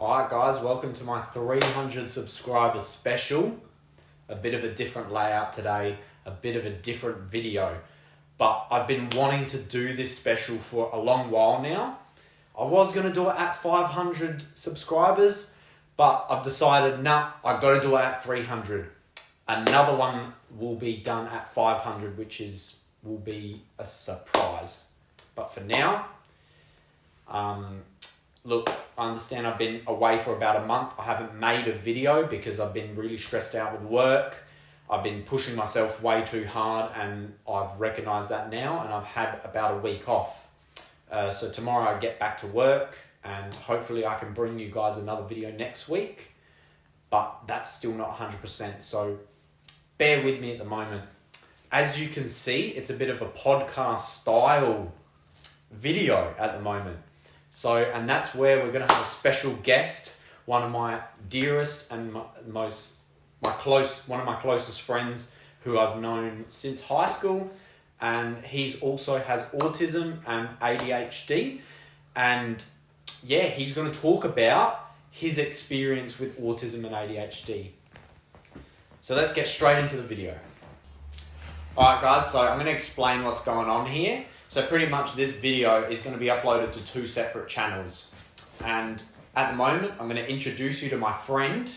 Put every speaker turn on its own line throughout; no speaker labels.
Alright guys, welcome to my 300 subscribers special. A bit of a different layout today, a bit of a different video. But I've been wanting to do this special for a long while now. I was going to do it at 500 subscribers, but I've decided, I've got to do it at 300. Another one will be done at 500, will be a surprise. But for now, look, I understand I've been away for about a month. I haven't made a video because I've been really stressed out with work. I've been pushing myself way too hard and I've recognised that now, and I've had about a week off. So tomorrow I get back to work and hopefully I can bring you guys another video next week. But that's still not 100%, so bear with me at the moment. As you can see, it's a bit of a podcast style video at the moment. So, and that's where we're going to have a special guest, one of my dearest and one of my closest friends who I've known since high school, and he's also has autism and ADHD, and yeah, he's going to talk about his experience with autism and ADHD. So let's get straight into the video. Alright guys, so I'm going to explain what's going on here. So pretty much this video is going to be uploaded to 2 separate channels. And at the moment, I'm going to introduce you to my friend,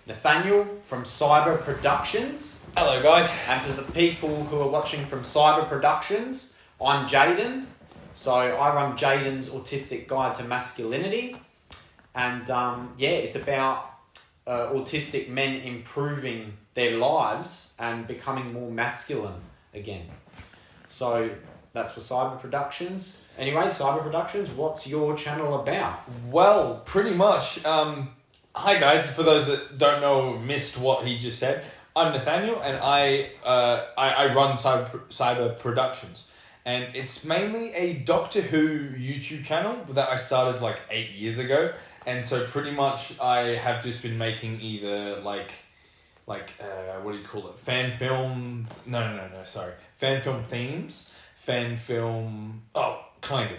Nathaniel from CyberProductions.
Hello guys.
And for the people who are watching from CyberProductions, I'm Jaden. So I run Jaden's Autistic Guide to Masculinity. And it's about autistic men improving their lives and becoming more masculine again. So that's for CyberProductions. Anyway, CyberProductions, what's your channel about?
Well, pretty much. Hi guys, for those that don't know or missed what he just said, I'm Nathaniel and I run CyberProductions. And it's mainly a Doctor Who YouTube channel that I started like 8 years ago. And so pretty much I have just been making either what do you call it? Fan film themes.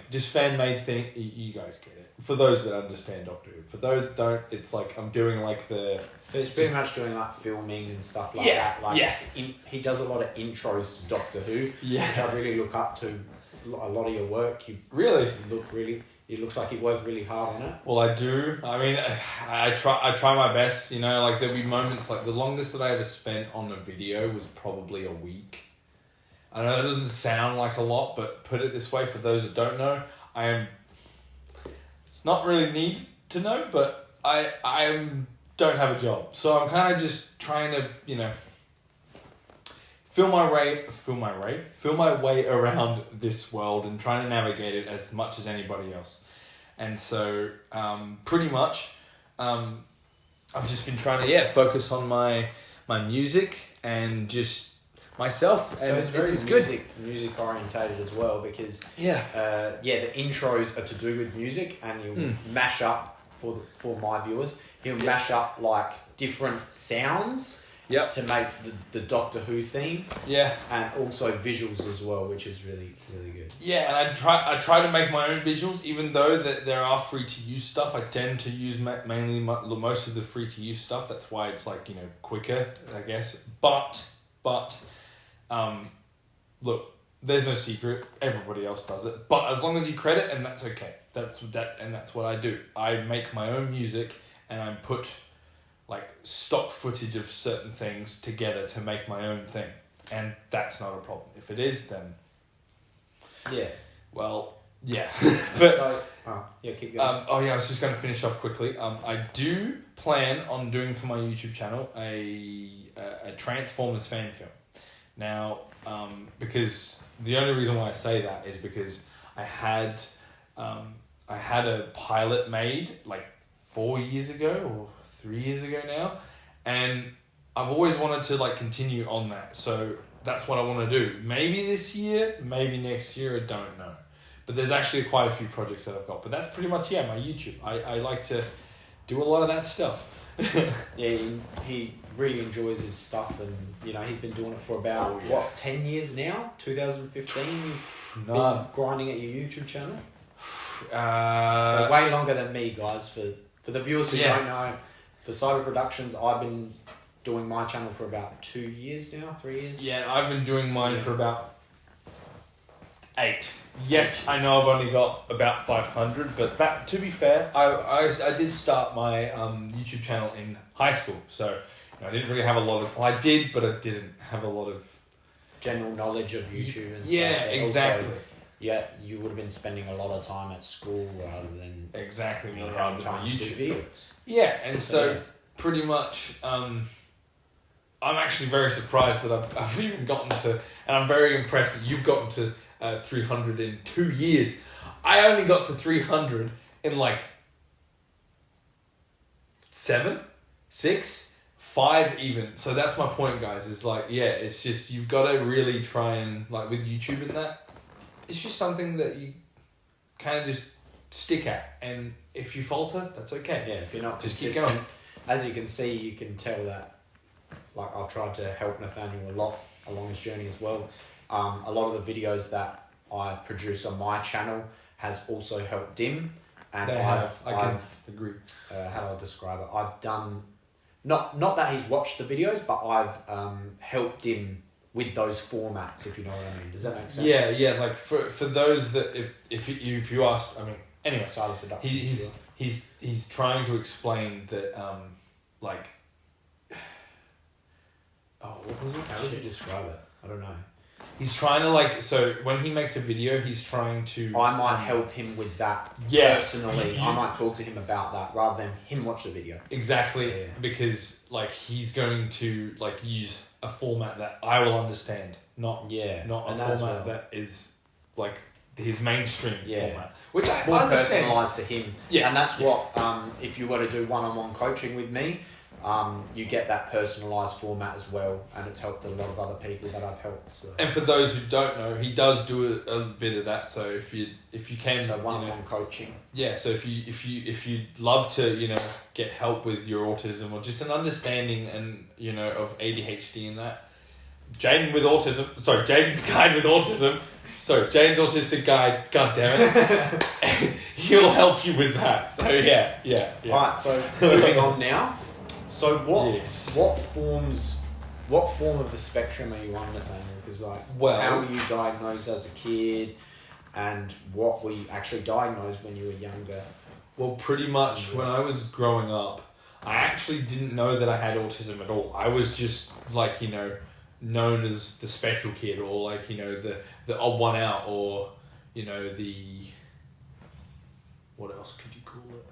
Just fan-made thing. You guys get it. For those that understand Doctor Who. For those that don't, it's like I'm doing like the...
So he's pretty much doing like filming and stuff like that. He does a lot of intros to Doctor Who, which I really look up to. A lot of your work. It looks like you work really hard on it.
Well, I do. I mean, I try my best, you know, like there'll be moments, like the longest that I ever spent on a video was probably a week. I know that doesn't sound like a lot, but put it this way, for those that don't know, it's not really need to know, but I don't have a job. So I'm kind of just trying to, you know, feel my way around this world and trying to navigate it as much as anybody else. And so, pretty much, I've just been trying to, focus on my music and just myself.
So
and
it's very
good.
music orientated as well, because the intros are to do with music, and he'll mash up for my viewers. He'll mash up like different sounds.
Yep.
To make the Doctor Who theme.
Yeah.
And also visuals as well, which is really, really good.
Yeah, and I try to make my own visuals, even though that there are free to use stuff. I tend to use mainly most of the free to use stuff. That's why it's like, you know, quicker, I guess. But look, there's no secret. Everybody else does it. But as long as you credit, and that's okay. That's what I do. I make my own music and I put like stock footage of certain things together to make my own thing, and that's not a problem. If it is, then
keep going.
I was just going to finish off quickly. I do plan on doing for my YouTube channel a Transformers fan film. Now, because the only reason why I say that is because I had a pilot made like 4 years ago or 3 years ago now, and I've always wanted to like continue on that, so that's what I want to do. Maybe this year, maybe next year, I don't know, but there's actually quite a few projects that I've got, but that's pretty much my YouTube. I like to do a lot of that stuff.
He really enjoys his stuff, and you know, he's been doing it for about 10 years now. 2015 you've been grinding at your YouTube channel. So way longer than me, guys, for For the viewers who don't know, for CyberProductions, I've been doing my channel for about 2 years now, 3 years.
Yeah, I've been doing mine for about 8. Yes, I know I've only got about 500, but that, to be fair, I did start my YouTube channel in high school, so I didn't really have a lot of... Well, I did, but I didn't have a lot of...
General knowledge of YouTube and stuff.
Yeah, exactly.
Also, yeah, you would have been spending a lot of time at school rather than...
Exactly.
Having time to do videos.
Yeah, and so pretty much... I'm actually very surprised that I've even gotten to... And I'm very impressed that you've gotten to 300 in 2 years. I only got to 300 in like 7, 6, 5 even. So that's my point, guys. Is like, yeah, it's just you've got to really try and like with YouTube and that. It's just something that you kind of just stick at, and if you falter, that's okay.
Yeah, if you're not
just
consistent,
keep going.
As you can see, you can tell that. Like I've tried to help Nathaniel a lot along his journey as well. A lot of the videos that I produce on my channel has also helped him, and
I can agree.
How do I describe it? I've done not that he's watched the videos, but I've helped him with those formats. If you know what I mean, does that make sense?
Yeah. Like for those that if you asked, I mean, anyway,
CyberProductions.
He's trying to explain that like. Oh, what was it?
How would you describe it? I don't know.
He's trying to like, so when he makes a video, he's trying to...
I might help him with that personally. I might talk to him about that rather than him watch the video.
Exactly, so, because like he's going to like use a format that I will understand, not a format that is like his mainstream format. Which I
more
understand.
Personalised to him. Yeah. And that's what, if you were to do one-on-one coaching with me, you get that personalised format as well, and it's helped a lot of other people that I've helped. So.
And for those who don't know, he does do a bit of that. So if you can,
so one-on-one coaching.
Yeah. So if you'd love to get help with your autism or just an understanding and of ADHD and that, Jaden's guide with autism. So Jaden's autistic guide. God damn it, he'll help you with that. So yeah. All
right. So moving on now. So what form of the spectrum are you on, Nathaniel? Because how were you diagnosed as a kid, and what were you actually diagnosed when you were younger?
Well, pretty much when I was growing up, I actually didn't know that I had autism at all. I was just like known as the special kid, or like the odd one out, or the what else could you call it?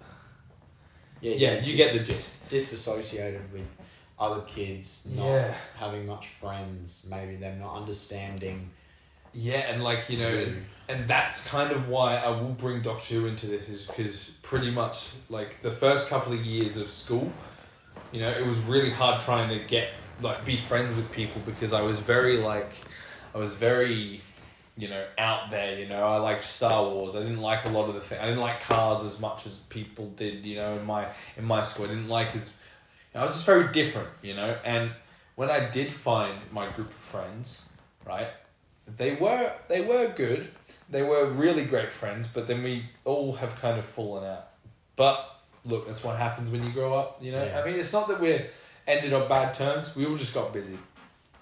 Yeah, you get the gist.
Disassociated with other kids, not having much friends, maybe them not understanding.
Yeah, and and that's kind of why I will bring Dr. Who into this, is because pretty much like the first couple of years of school, it was really hard trying to be friends with people, because I was very out there, I liked Star Wars. I didn't like a lot of the things. I didn't like cars as much as people did, in my school. I didn't like I was just very different, and when I did find my group of friends, right, they were good. They were really great friends, but then we all have kind of fallen out. But look, that's what happens when you grow up, I mean, it's not that we're ended on bad terms. We all just got busy.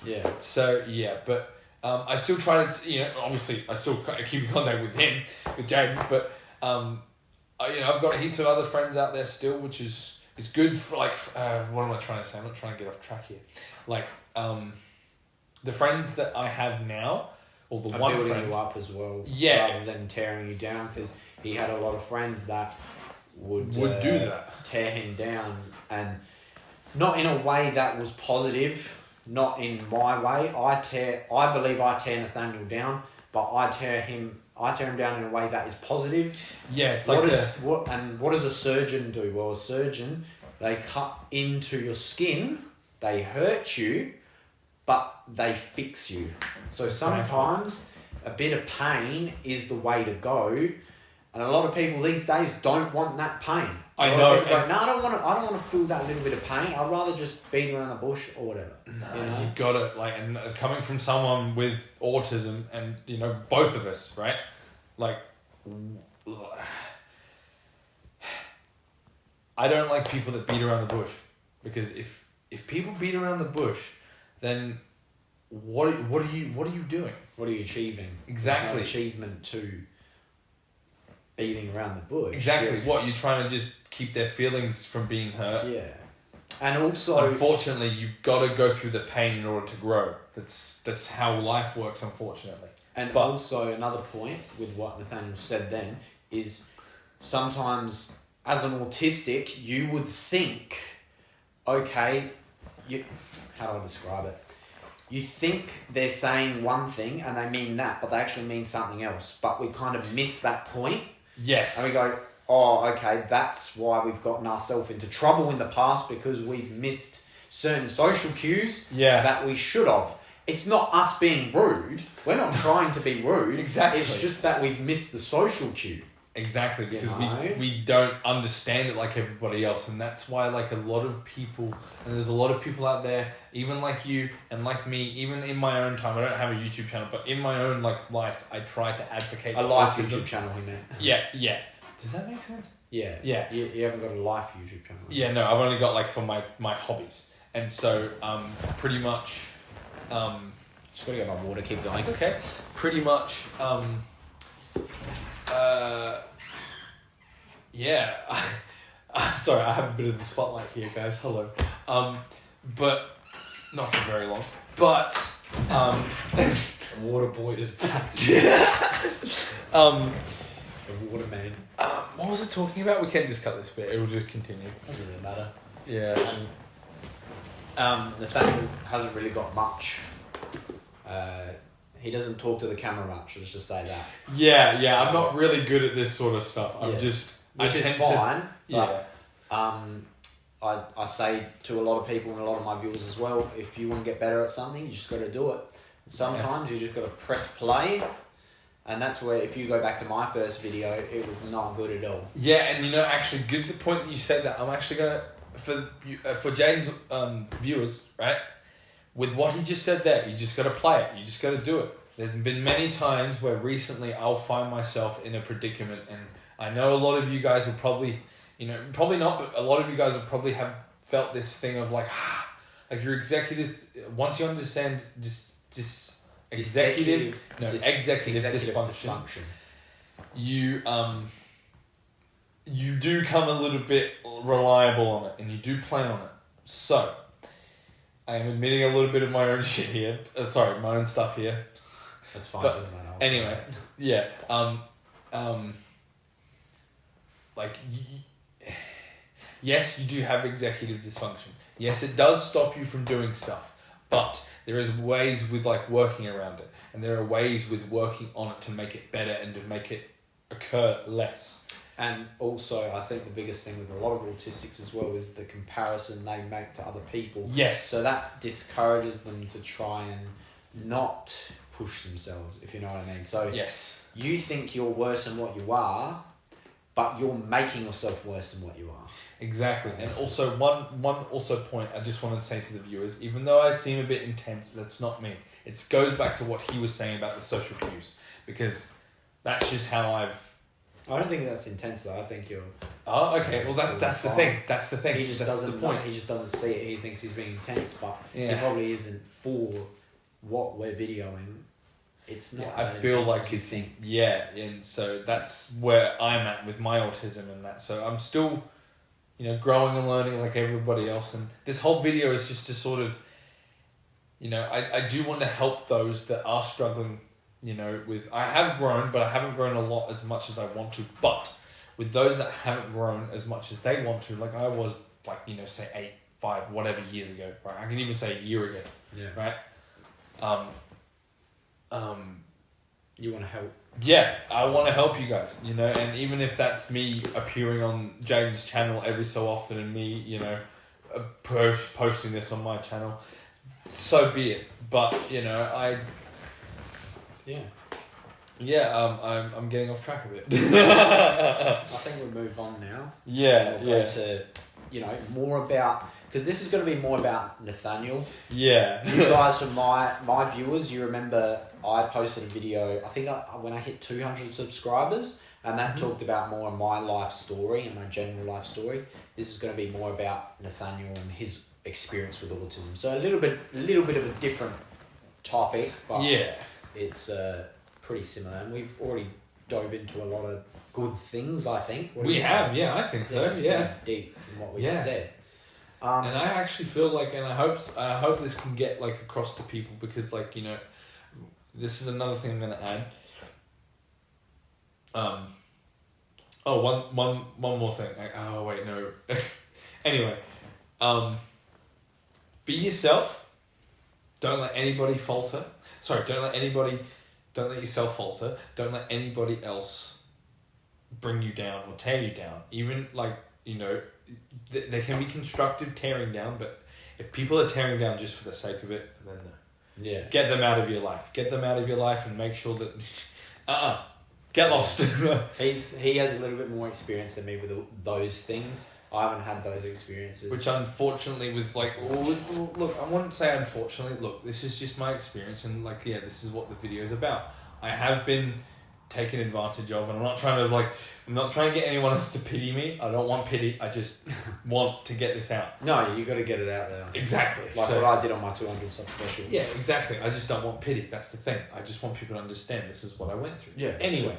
Yeah.
So, but... I still try to, obviously I still keep in contact with him, with Jaden, but, I've got heaps of other friends out there still, which is good for what am I trying to say? I'm not trying to get off track here. The friends that I have now, or the one
building
friend.
You up as well,
rather
than tearing you down, because he had a lot of friends that would
do that.
Tear him down, and not in a way that was positive. Not in my way. I believe I tear Nathaniel down, but I tear him down in a way that is positive.
Yeah, it's
what does a surgeon do? Well, a surgeon, they cut into your skin, they hurt you, but they fix you. So sometimes a bit of pain is the way to go, and a lot of people these days don't want that pain.
I know.
Go, no, I don't want to feel that little bit of pain. I'd rather just beat around the bush or whatever.
No, you got it. And coming from someone with autism, and both of us, right? I don't like people that beat around the bush, because if people beat around the bush, then what are you doing?
What are you achieving?
Exactly.
There's no achievement to beating around the bush.
Exactly. What, you're trying to just keep their feelings from being hurt?
Yeah. And also,
unfortunately, you've got to go through the pain in order to grow. That's how life works, unfortunately.
And also another point with what Nathaniel said then is sometimes as an autistic, you would think, okay, how do I describe it? You think they're saying one thing and they mean that, but they actually mean something else. But we kind of miss that point.
Yes.
And we go, oh, okay, that's why we've gotten ourselves into trouble in the past, because we've missed certain social cues that we should have. It's not us being rude. We're not trying to be rude.
Exactly.
It's just that we've missed the social cue.
Exactly, because we don't understand it like everybody else, and that's why like a lot of people, and there's a lot of people out there, even like you and like me, even in my own time, I don't have a YouTube channel, but in my own like life, I try to advocate
a
for
live
autism.
YouTube channel, he meant.
Yeah. Does that make sense?
Yeah.
Yeah.
You haven't got a live YouTube channel.
Yeah, no, I've only got like for my hobbies, and so pretty much
just gotta get my water. Keep going.
it's okay. Pretty much yeah. Sorry, I have a bit of the spotlight here, guys. Hello. But not for very long. But
The water boy is back. The water man.
what was I talking about? We can just cut this bit. It will just continue.
Doesn't really matter.
Yeah.
Nathaniel hasn't really got much. He doesn't talk to the camera much. Let's just say that.
Yeah. I'm not really good at this sort of stuff. I'm just.
Which is fine. But,
yeah.
I say to a lot of people and a lot of my viewers as well, if you want to get better at something, you just got to do it. Sometimes you just got to press play, and that's where, if you go back to my first video, it was not good at all.
Yeah, and actually, good the point that you said that. I'm actually gonna for Jaden's viewers, right? With what he just said there, you just got to play it. You just got to do it. There's been many times where recently I'll find myself in a predicament, and I know a lot of you guys will probably, probably not, but a lot of you guys will probably have felt this thing of like your executives, once you understand executive dysfunction, you do come a little bit reliable on it, and you do plan on it. So, I am admitting a little bit of my own shit here. My own stuff here.
That's fine.
But
doesn't matter.
Anyway, yeah. Yes, you do have executive dysfunction. Yes, it does stop you from doing stuff, but there is ways with like working around it, and there are ways with working on it to make it better and to make it occur less.
And also, I think the biggest thing with a lot of autistics as well is the comparison they make to other people.
Yes.
So that discourages them to try and not push themselves, if you know what I mean. So
yes,
you think you're worse than what you are, but you're making yourself worse than what you are.
Exactly. And also one point I just wanted to say to the viewers, even though I seem a bit intense, that's not me. It goes back to what he was saying about the social cues, because that's just how
I don't think that's intense though. I think you're.
Oh, okay. Well, that's the thing. That's the thing.
He just doesn't. He just doesn't see it. He thinks he's being intense, but he probably isn't for what we're videoing. It's not.
Yeah, I feel like it's and so that's where I'm at with my autism and that. So I'm still, growing and learning like everybody else. And this whole video is just to sort of, I do want to help those that are struggling. I have grown, but I haven't grown a lot as much as I want to. But with those that haven't grown as much as they want to, like I was, like, say 8, 5, whatever years ago, right? I can even say a year ago, right?
You want to help?
Yeah, I want to help you guys, and even if that's me appearing on James' channel every so often and me, posting this on my channel, so be it. But, I'm getting off track a bit.
I think we'll move on now.
Yeah,
we'll go to, more about, because this is going to be more about Nathaniel.
Yeah.
You guys, from my viewers, you remember I posted a video, I think when I hit 200 subscribers, And that talked about more of my life story and my general life story. This is going to be more about Nathaniel and his experience with autism. So a little bit of a different topic, but it's pretty similar. And we've already dove into a lot of good things, I think.
We have, I think so.
It's pretty deep in what we've said.
And I actually feel like, and I hope this can get like across to people, because like, you know, this is another thing I'm gonna add. One more thing. Oh wait, no. Anyway, be yourself. Don't let anybody falter. Sorry, don't let yourself falter. Don't let anybody else bring you down or tear you down. Even like, you know, there can be constructive tearing down, but if people are tearing down just for the sake of it, then get them out of your life. Get them out of your life and make sure that get lost.
He has a little bit more experience than me with those things. I haven't had those experiences.
Which unfortunately with like, look, I wouldn't say unfortunately, look, this is just my experience, and like, this is what the video is about. I have been taken advantage of, and I'm not trying to get anyone else to pity me. I don't want pity. I just want to get this out.
No, you got to get it out there.
Exactly.
Like what I did on my 200 sub special.
Yeah, exactly. I just don't want pity. That's the thing. I just want people to understand this is what I went through.
Yeah.
Anyway,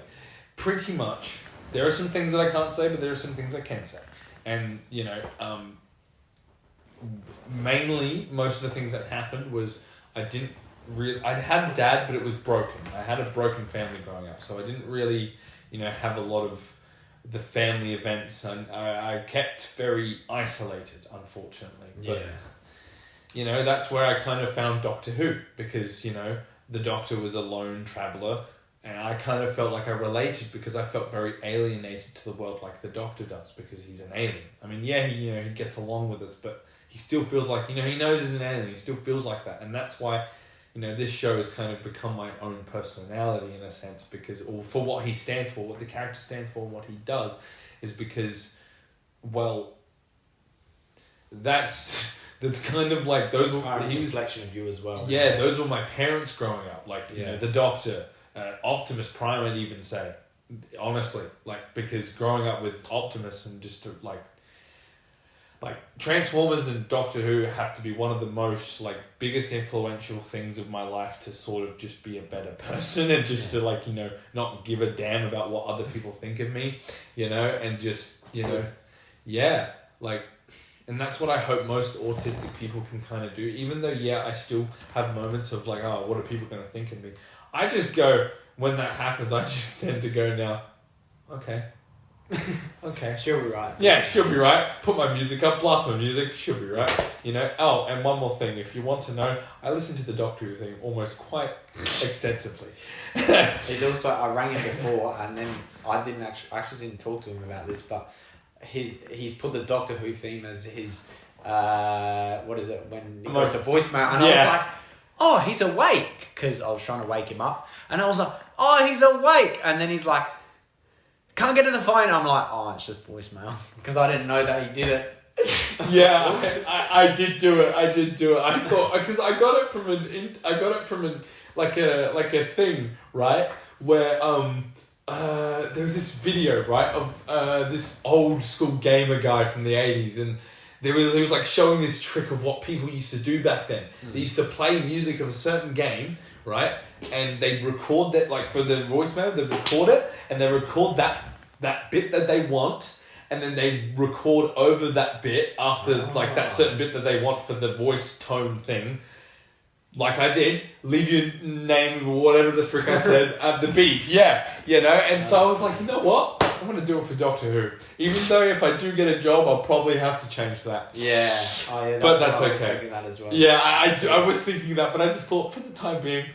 pretty much, there are some things that I can't say, but there are some things I can say. And, you know, mainly, most of the things that happened was I'd had a dad, but it was broken. I had a broken family growing up, so I didn't really, you know, have a lot of the family events, and I kept very isolated, unfortunately. But, you know, that's where I kind of found Doctor Who, because, you know, the Doctor was a lone traveller, and I kind of felt like I related because I felt very alienated to the world like the Doctor does, because he's an alien. I mean, he gets along with us, but he still feels like, you know, he knows he's an alien. He still feels like that. And that's why, you know, this show has kind of become my own personality in a sense, because, or for what he stands for, what the character stands for, and what he does, is because, well, that's kind of like those were
he was a reflection of you as well.
Yeah, those were my parents growing up. Like, you know, the Doctor, Optimus Prime, I'd even say, honestly, like, because growing up with Optimus and just to, like Transformers and Doctor Who have to be one of the most like biggest influential things of my life to sort of just be a better person and just to like, you know, not give a damn about what other people think of me, you know, and just, you know, like, and that's what I hope most autistic people can kind of do, even though, I still have moments of like, oh, what are people going to think of me? I just go, when that happens, I just tend to go now, okay. Okay.
She'll be right.
Yeah, she'll be right. Put my music up, blast my music, she'll be right. You know. Oh, and one more thing, if you want to know, I listen to the Doctor Who thing almost quite extensively.
He's also, I rang him before, and then I actually didn't talk to him about this, but he's put the Doctor Who theme as his what is it, when he goes to voicemail, and I was like, oh, he's awake, because I was trying to wake him up, and I was like, oh, he's awake, and then he's like, can't get to the phone. I'm like, oh, it's just voicemail, because I didn't know that he did it.
I did do it. I thought, because I got it from a thing, right, where there was this video, right, of this old school gamer guy from the 80s, and he was like showing this trick of what people used to do back then. They used to play music of a certain game, right, and they'd record that, like for the voicemail, they'd record it, and they record that bit that they want, and then they record over that bit after like that certain bit that they want for the voice tone thing. Like I did, leave your name or whatever the frick I said at the beep. Yeah, you know, and so I was like, you know what? I'm going to do it for Doctor Who. Even though if I do get a job, I'll probably have to change that.
Yeah. Oh, yeah,
but that's okay.
I was thinking that as well.
Yeah, I was thinking that, but I just thought for the time being,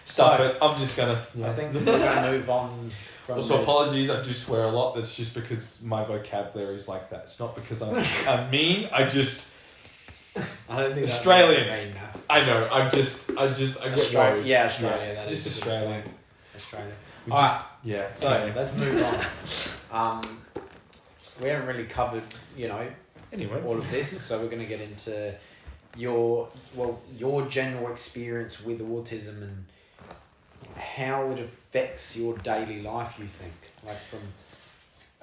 stuff it. I'm just going to...
I think we're going to move on.
Also, apologies, I do swear a lot. That's just because my vocabulary is like that. It's not because I'm mean. I don't think Australian.
Mean now.
I know. I get worried.
Yeah, Australia.
Yeah,
that
just
is
Australian.
Australia.
Yeah.
So let's move on. We haven't really covered, all of this, so we're going to get into your general experience with autism and how it affects your daily life, you think? Like from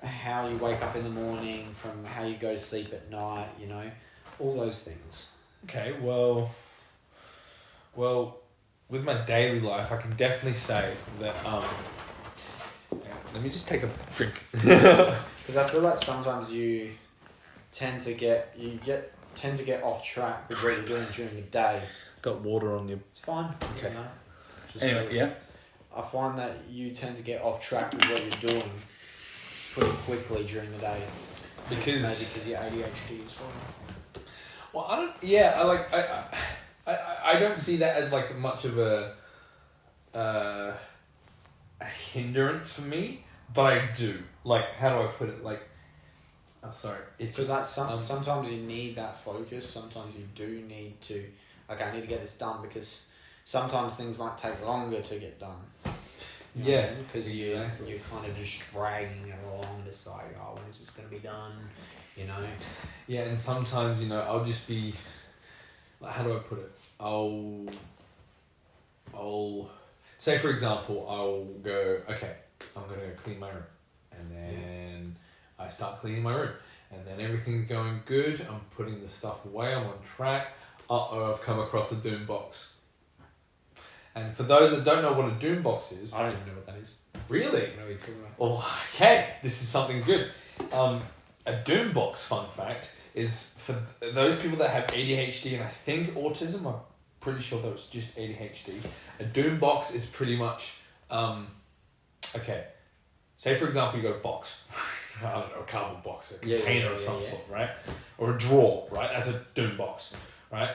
how you wake up in the morning, from how you go to sleep at night, you know, all those things.
Okay, well, with my daily life, I can definitely say that. Let me just take a drink.
Because I feel like sometimes you tend to get off track with what you're doing during the day.
Got water on you.
It's fine.
Okay.
You know? Just
Anyway, yeah.
I find that you tend to get off track with what you're doing pretty quickly during the day.
Because
maybe because you're ADHD as well.
Well, I don't. Yeah, I don't see that as like much of a hindrance for me, but I do. Like, how do I put it? Like, oh, sorry.
Because like sometimes you need that focus. Sometimes you do need to. Okay, I need to get this done because sometimes things might take longer to get done.
Yeah,
because
exactly.
you're kind of just dragging it along and it's like, oh, when is this going to be done? You know?
Yeah, and sometimes, you know, I'll just be, like, how do I put it? I'll say, for example, I'll go, okay, I'm going to go clean my room. And then I start cleaning my room. And then everything's going good. I'm putting the stuff away. I'm on track. I've come across a Doom box. And for those that don't know what a Doom box is...
I don't even know what that is.
Really?
I know what you're talking about.
Well, okay, this is something good. A Doom box, fun fact, is for those people that have ADHD and I think autism. I'm pretty sure that was just ADHD. A Doom box is pretty much, okay, say for example you got a box, I don't know, a cardboard box, a container of some sort, right? Or a drawer, right? That's a Doom box, right?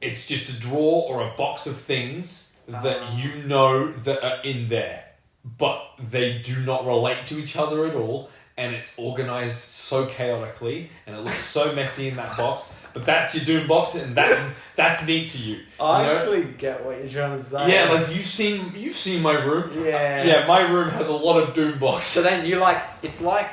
It's just a drawer or a box of things that you know that are in there, but they do not relate to each other at all, and it's organized so chaotically, and it looks so messy in that box. But that's your Doom box, and that's neat to you.
I actually get what you're trying to say.
Yeah, like you've seen my room.
Yeah.
Yeah, my room has a lot of Doom boxes.
So then you're like, it's like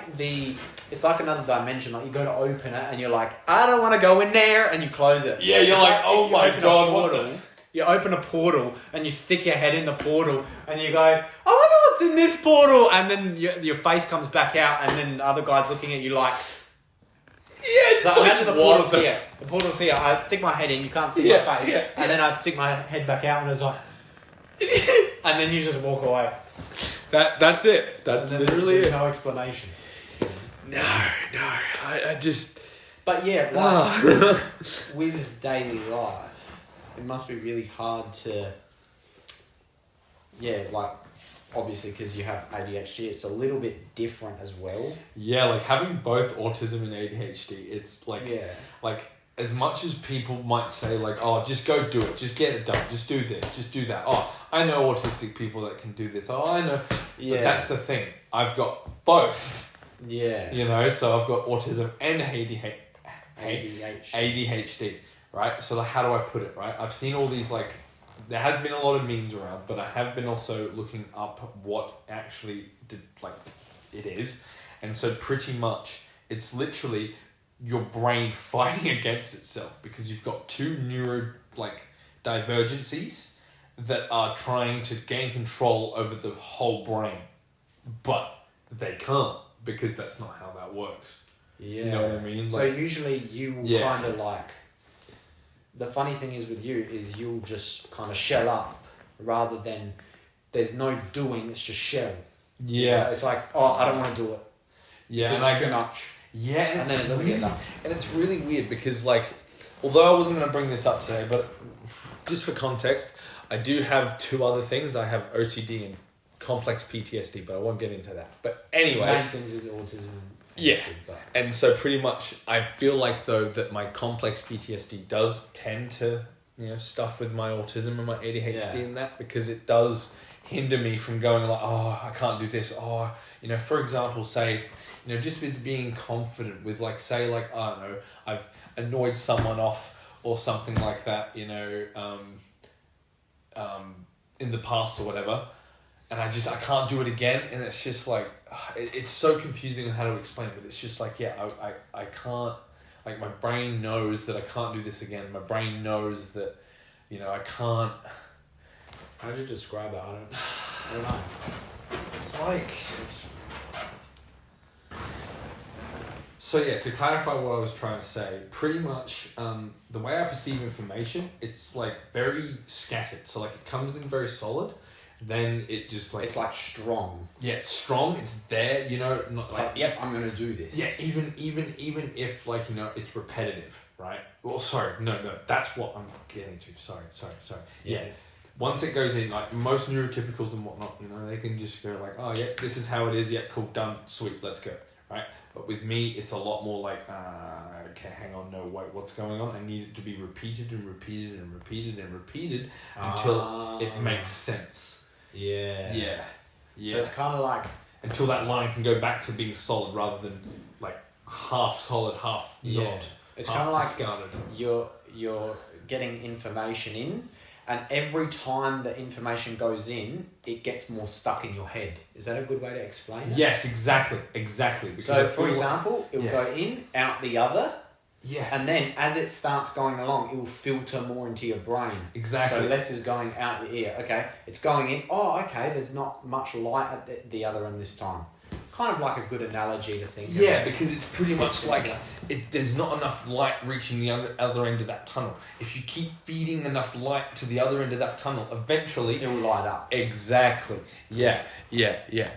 another dimension. Like you go to open it, and you're like, I don't want to go in there, and you close it.
Yeah, you're like, oh my god, what the...
You open a portal and you stick your head in the portal and you go, I wonder what's in this portal, and then your face comes back out and then the other guy's looking at you like...
Yeah, it's
so
like,
imagine the portal's here. The portal's here. I stick my head in, you can't see my face. And then I'd stick my head back out and it's like... and then you just walk away.
That's it. That's literally
there's
it.
no explanation.
No, I just...
But yeah, like, with daily life, it must be really hard to... Yeah, like, obviously because you have ADHD, it's a little bit different as well.
Yeah, like having both autism and ADHD, it's like...
Yeah.
Like, as much as people might say, like, oh, just go do it, just get it done, just do this, just do that. Oh, I know autistic people that can do this. Oh, I know. Yeah. But that's the thing. I've got both.
Yeah.
You know, so I've got autism and
ADHD.
Right? So like, how do I put it, right? I've seen all these, like, there has been a lot of memes around, but I have been also looking up what actually it is. And so pretty much it's literally your brain fighting against itself because you've got two divergencies that are trying to gain control over the whole brain, but they can't because that's not how that works.
Yeah.
You know what I mean?
So usually you will kind of like... The funny thing is with you is you'll just kind of shell up rather than... There's no doing, it's just shell.
Yeah.
You know, it's like, oh, I don't want to do it.
Yeah.
And it's too much.
Yeah.
And then it doesn't get done.
And it's really weird because, like, although I wasn't going to bring this up today, but just for context, I do have two other things. I have OCD and complex PTSD, but I won't get into that. But anyway...
The main things is autism.
Yeah, and so pretty much I feel like though that my complex PTSD does tend to, you know, stuff with my autism and my ADHD and that, because it does hinder me from going like, oh, I can't do this. Oh, you know, for example, say, you know, just with being confident with like, say like, I don't know, I've annoyed someone off or something like that, you know, in the past or whatever. And I can't do it again. And it's just like, it's so confusing on how to explain, but it's just like, yeah, I can't, like my brain knows that I can't do this again. My brain knows that, you know, I can't,
How do you describe it? I don't know.
It's like... So yeah, to clarify what I was trying to say, pretty much the way I perceive information, it's like very scattered. So like it comes in very solid, then it just like...
It's like strong.
Yeah, it's strong, it's there, you know, not
It's
like...
like, yep, I'm going to do this.
Yeah, even if like, you know, it's repetitive, right? Well, sorry, no, that's what I'm getting to. Sorry. Yeah. Once it goes in, like most neurotypicals and whatnot, you know, they can just go like, oh yeah, this is how it is, yeah, cool, done, sweet, let's go, right? But with me, it's a lot more like, okay, hang on, no, wait, what's going on? I need it to be repeated and repeated and repeated and repeated until it makes sense.
Yeah.
Yeah.
So it's kind of like...
Until that line can go back to being solid rather than like half solid, half not.
It's
half
kind of like
discarded.
You're getting information in, and every time the information goes in, it gets more stuck in your head. Is that a good way to explain it?
Yes, exactly. Because
So, for example, it will go in, out the other,
yeah,
and then as it starts going along, it will filter more into your brain.
Exactly.
So less is going out your ear. Okay, it's going in. Oh, okay, there's not much light at the other end this time. Kind of like a good analogy to think
yeah,
about.
Because it's pretty much like there's not enough light reaching the other end of that tunnel. If you keep feeding enough light to the other end of that tunnel, eventually
It will light up.
Exactly. Yeah.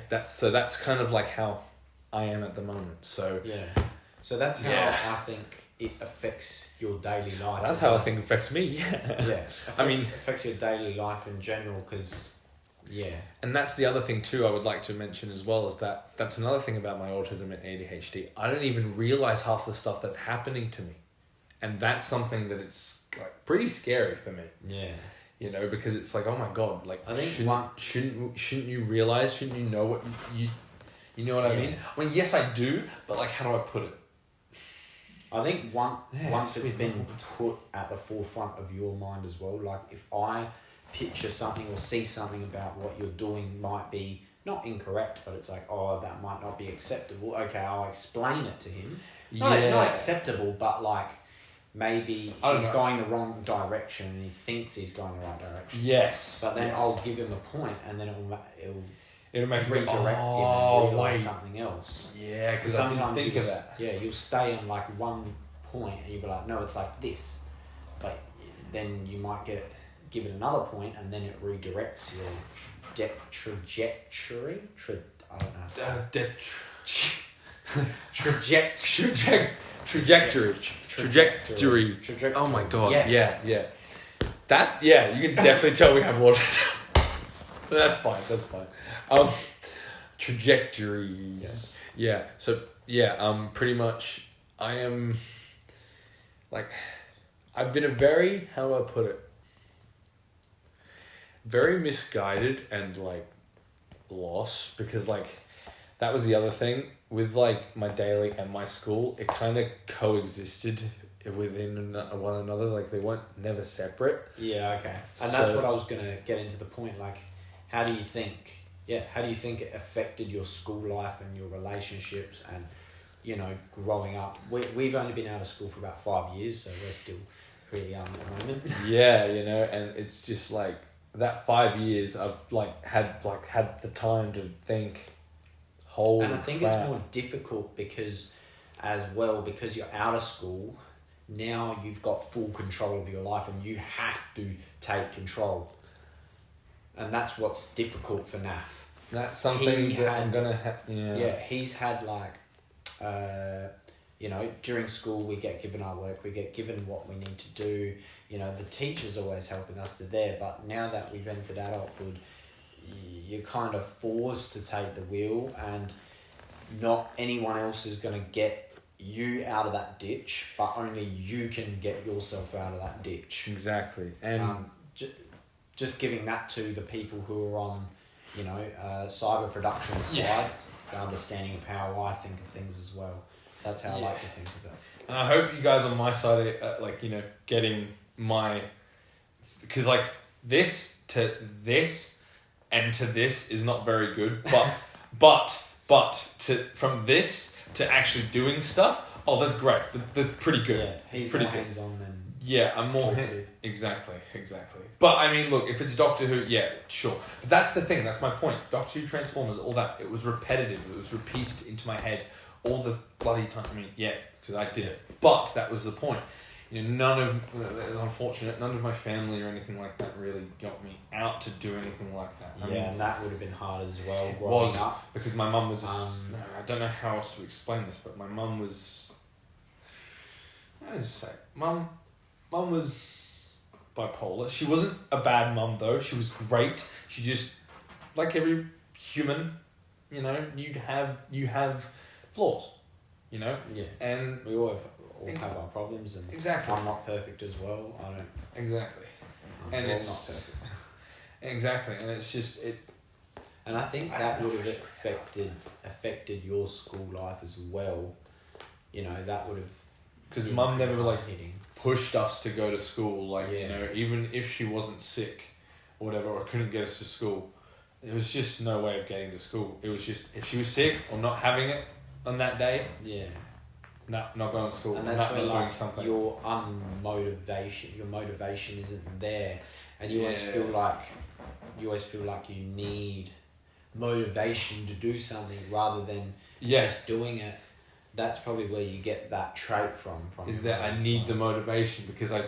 That's kind of like how I am at the moment. So
Yeah. So that's how I think it affects your daily life.
that's how I think it affects me.
Yeah.
I mean,
affects your daily life in general because, yeah.
and that's the other thing too I would like to mention as well, is that's another thing about my autism and ADHD. I don't even realize half the stuff that's happening to me. And that's something that is like pretty scary for me.
Yeah.
You know, because it's like, oh my God, like
I think
shouldn't you realize, shouldn't you know what you know what I mean? I mean, yes I do, but like how do I put it?
I think once it's been
normal.
put at the forefront of your mind as well, like if I picture something or see something about what you're doing might be not incorrect, but it's like, oh, that might not be acceptable. Okay, I'll explain it to him. Not acceptable, but like maybe he's going the wrong direction and he thinks he's going the right direction.
Yes.
But then
yes.
I'll give him a point and then it'll
make
redirect him and realise something else.
Yeah, because I didn't think of that.
Yeah, you'll stay on like one point and you'll be like, no, it's like this. But then you might give it another point and then it redirects your trajectory. I don't know.
Trajectory. Oh my God.
Yes.
Yeah. You can definitely tell we have autism. But that's fine. Trajectory.
Yes.
Yeah. So yeah. Pretty much, I am. Like, I've been how do I put it? Very misguided and like lost, because like that was the other thing with like my daily and my school. It kind of coexisted within one another. Like they weren't never separate.
Yeah. Okay. And that's what I was gonna get into the point. Like, how do you think it affected your school life and your relationships and, you know, growing up? We've only been out of school for about 5 years, so we're still pretty young at the moment.
Yeah, you know, and it's just like that 5 years I've had the time to think. Holy
And I think
crap.
it's more difficult because you're out of school, now you've got full control of your life and you have to take control. And that's what's difficult for Naf.
That's something I'm gonna have.
Yeah, he's had you know, during school we get given our work, we get given what we need to do. You know, the teacher's always helping us, they're there. But now that we've entered adulthood, you're kind of forced to take the wheel, and not anyone else is going to get you out of that ditch, but only you can get yourself out of that ditch.
Exactly. And
just giving that to the people who are on, you know, CyberProductions side, the understanding of how I think of things as well. That's how I like to think of it.
And I hope you guys on my side are, like, you know, getting my... Because, like, this to this and to this is not very good. But from this to actually doing stuff, oh, that's great. That's pretty good.
Yeah, he's
pretty
more hands-on than...
Yeah, I'm more
talkative.
exactly. But I mean, look, if it's Doctor Who, yeah, sure. But that's the thing. That's my point. Doctor Who, Transformers, all that. It was repetitive. It was repeated into my head all the bloody time. I mean, yeah, because I did it. But that was the point. You know, unfortunate, none of my family or anything like that really got me out to do anything like that. I mean,
And that would have been hard as well
it
growing
was
up.
because my mum was. I don't know how else to explain this, but my mum was. I just say, mum was bipolar. She wasn't a bad mum though. She was great. She just, like every human, you know, you have flaws, you know.
Yeah.
And
We all have our problems, and
exactly.
I'm not perfect as well. I don't.
Exactly.
I'm
And
not
it's
perfect.
exactly, and it's just it.
And I think that would have affected your school life as well. You know, that would have.
Because mum never like
hitting.
pushed us to go to school, like
Yeah.
you know, even if she wasn't sick, or whatever, or couldn't get us to school, there was just no way of getting to school. It was just if she was sick or not having it on that day,
Yeah.
not going to school,
And
not
that's where
doing
like
something.
your motivation isn't there, and you always feel like you need motivation to do something rather than just doing it. That's probably where you get that trait from.
Is that I need the motivation because I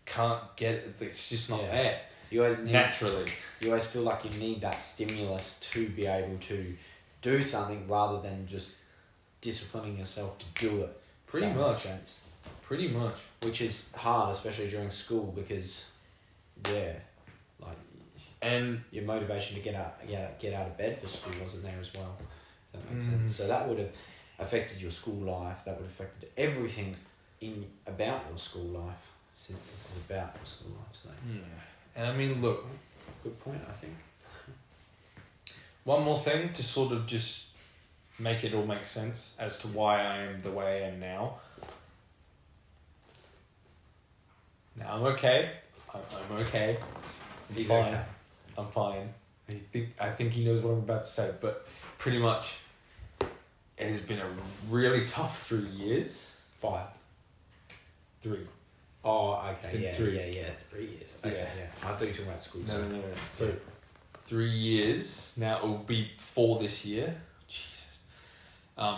can't get it. It's just not there.
You always need,
naturally.
You always feel like you need that stimulus to be able to do something rather than just disciplining yourself to do it.
Pretty
That
much.
makes sense.
Pretty much.
Which is hard, especially during school, because
and
your motivation to get out of bed for school wasn't there as well. If that makes sense. So that would have affected your school life. That would have affected everything about your school life, since this is about your school life. So
and I mean, look,
good point. I think
one more thing to sort of just make it all make sense as to why I am the way I am now. Now I'm okay. I'm okay.
he's
fine.
okay.
I'm fine. I think he knows what I'm about to say, but pretty much it has been a really tough 3 years.
5.
3.
Oh, okay.
It's been
yeah,
3.
Yeah. 3 years. Okay,
Yeah.
I thought you were talking about school.
No. So 3 years. Now it will be 4 this year. Jesus.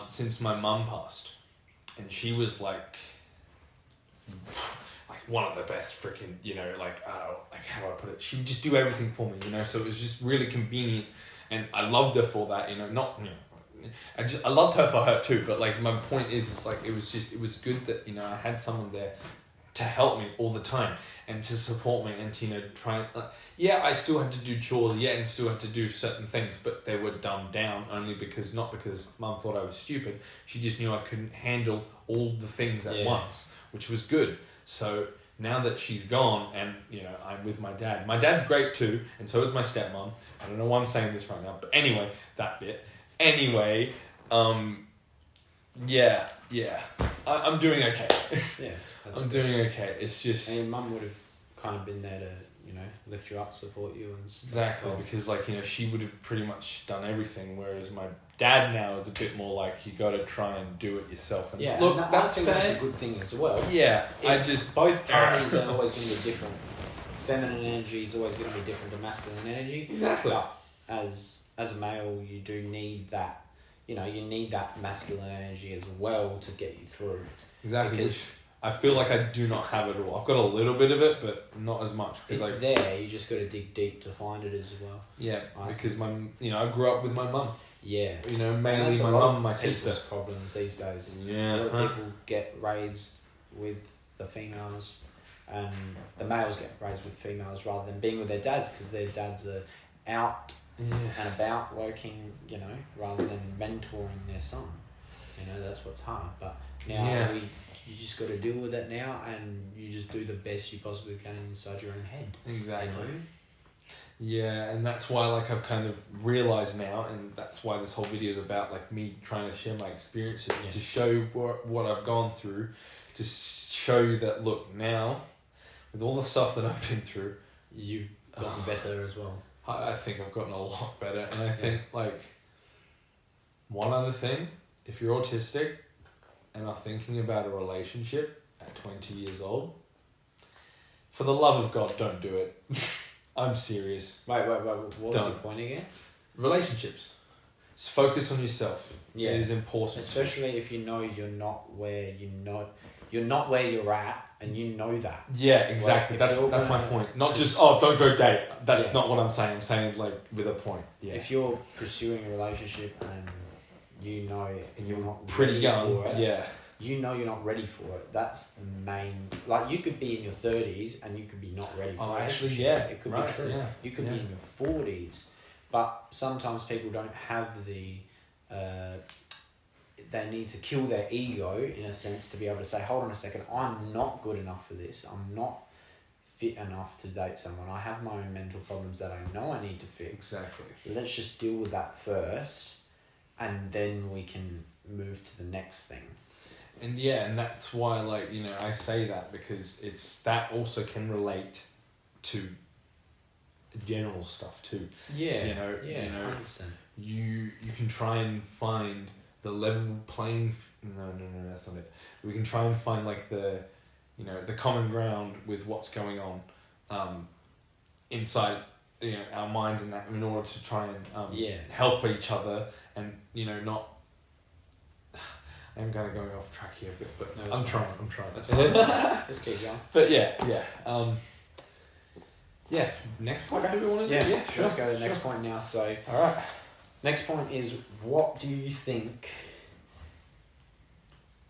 Since my mum passed. And she was like one of the best freaking, you know, like how do I put it? She would just do everything for me, you know, so it was just really convenient. And I loved her for that, you know, I loved her for her too, but like my point is like it was good that, you know, I had someone there to help me all the time and to support me and to, you know, try and I still had to do chores, and still had to do certain things, but they were dumbed down only because not because mum thought I was stupid. She just knew I couldn't handle all the things at once, which was good. So now that she's gone and, you know, I'm with my dad. My dad's great too, and so is my stepmom. I don't know why I'm saying this right now, but anyway, that bit. Anyway, I'm doing okay.
Yeah.
I'm doing okay. It's just...
And your mum would have kind of been there to, you know, lift you up, support you and stuff.
Exactly, because like, you know, she would have pretty much done everything, whereas my dad now is a bit more like you got to try and do it yourself. And look,
that's a good thing as well.
Yeah,
Both parties are always going to be different. Feminine energy is always going to be different to masculine energy.
Exactly.
But as a male, you do need that. You know, you need that masculine energy as well to get you through.
Exactly.
Because
I feel like I do not have it all. I've got a little bit of it, but not as much.
It's
like,
there. You just got to dig deep to find it as well.
Yeah, because I grew up with my mum.
Yeah.
You know, mainly my mum and my sister.
Problems these days.
Yeah.
A lot of people get raised with the females, and the males get raised with females rather than being with their dads, because their dads are out and about working, you know, rather than mentoring their son. You know, that's what's hard. But now you just got to deal with it now, and you just do the best you possibly can inside your own head.
Exactly.
You know?
Yeah, and that's why like I've kind of realised now, and that's why this whole video is about like me trying to share my experiences to show what I've gone through, to show you that look now, with all the stuff that I've been through,
you've gotten better as well.
I think I've gotten a lot better, and I think like one other thing, if you're autistic and are thinking about a relationship at 20 years old. For the love of God, don't do it. I'm serious.
Wait. What was your point again?
Relationships. Just focus on yourself.
Yeah.
It is important.
Especially if you know you're not where you're at, and you know that.
Yeah, exactly.
Like,
that's my point. Not just don't go date. That's
Yeah.
not what I'm saying. I'm saying like with a point. Yeah.
If you're pursuing a relationship and you know and you're not
Pretty
ready
young.
for it,
Yeah.
you know you're not ready for it. That's the main. Like, you could be in your 30s and you could be not ready for it.
Actually, yeah.
It could
right,
be true.
Yeah.
You could be in your 40s, but sometimes people don't have the. They need to kill their ego in a sense to be able to say, hold on a second, I'm not good enough for this. I'm not fit enough to date someone. I have my own mental problems that I know I need to fix.
Exactly.
Let's just deal with that first, and then we can move to the next thing.
And and that's why, like, you know, I say that because that also can relate to general stuff too.
Yeah.
You know,
100%.
You can try and find the level playing. No, that's not it. We can try and find like the common ground with what's going on, inside our minds and that, in order to try and help each other and not. I'm kind of going off track here a bit, but I'm trying.
That's fine. Let's keep going.
But next point.
Okay.
Do we want to do?
Yeah, sure. Let's go to the next point now. So,
all right.
Next point is, what do you think?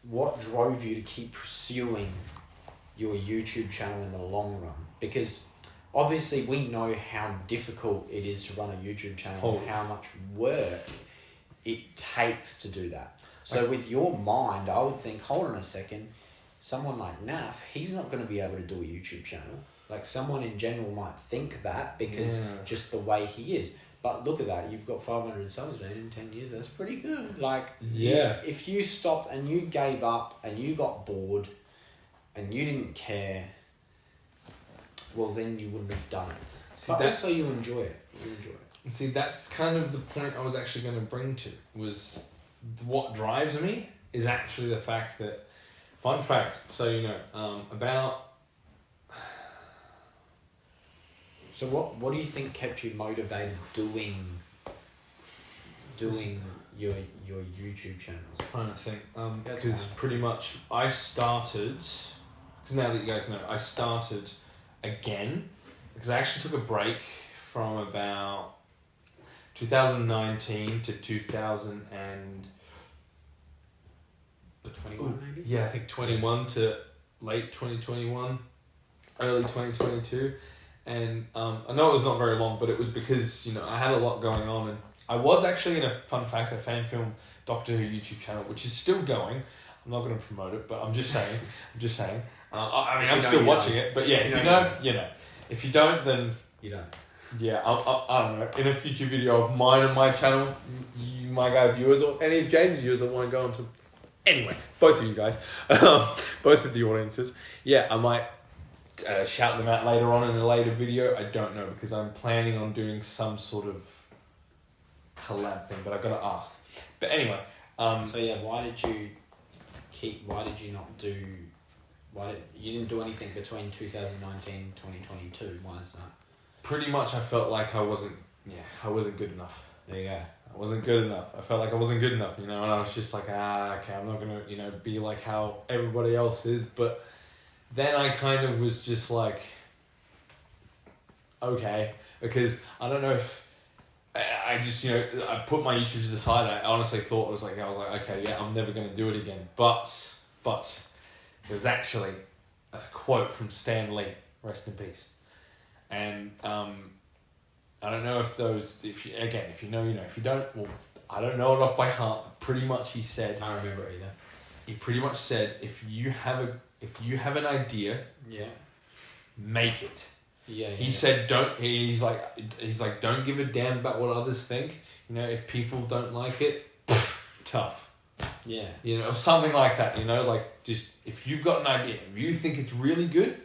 What drove you to keep pursuing your YouTube channel in the long run? Because obviously we know how difficult it is to run a YouTube channel and how much work it takes to do that. So with your mind, I would think, hold on a second, someone like Naf, he's not going to be able to do a YouTube channel. Like, someone in general might think that because just the way he is. But look at that, you've got 500 subs, man, in 10 years. That's pretty good. Like, if you stopped and you gave up and you got bored and you didn't care, well, then you wouldn't have done it. But also you enjoy it.
See, that's kind of the point I was actually going to bring to, was what drives me is actually the fact that, fun fact, so about...
So what do you think kept you motivated doing your YouTube channels?
I'm trying to think, because pretty much I started, because now that you guys know, I started again, because I actually took a break from about 2019 to 2000 and...
21 maybe?
Yeah, I think 21 to late 2021, early 2022. And I know it was not very long, but it was because, I had a lot going on. And I was actually in a fan film Doctor Who YouTube channel, which is still going. I'm not going to promote it, but I'm just saying. I'm still watching it. But yeah, if you know, you know. If you don't, then...
You don't.
Yeah, I don't know. In a future video of mine on my channel, you might have viewers, or any of James' viewers that want to go on to... Anyway, both of you guys, both of the audiences. Yeah, I might... shout them out later on in a later video. I don't know, because I'm planning on doing some sort of collab thing, but I've got to ask. But anyway,
why did you didn't do anything between 2019 and 2022? Why is that?
Pretty much I felt like I wasn't good enough.
There you go.
I wasn't good enough. I felt like I wasn't good enough, and I was just like, okay, I'm not gonna, be like how everybody else is. But then I kind of was just like, okay, because I don't know if I just, I put my YouTube to the side. I honestly thought I was like, okay, yeah, I'm never going to do it again. But there was actually a quote from Stan Lee, rest in peace. And I don't know if you know, if you don't, well, I don't know it off by heart. But pretty much he said,
I don't remember it either.
He pretty much said, if you have an idea, make it.
Yeah.
He said, he's like, don't give a damn about what others think. If people don't like it, tough.
Yeah.
Something like that, like, just, if you've got an idea, if you think it's really good,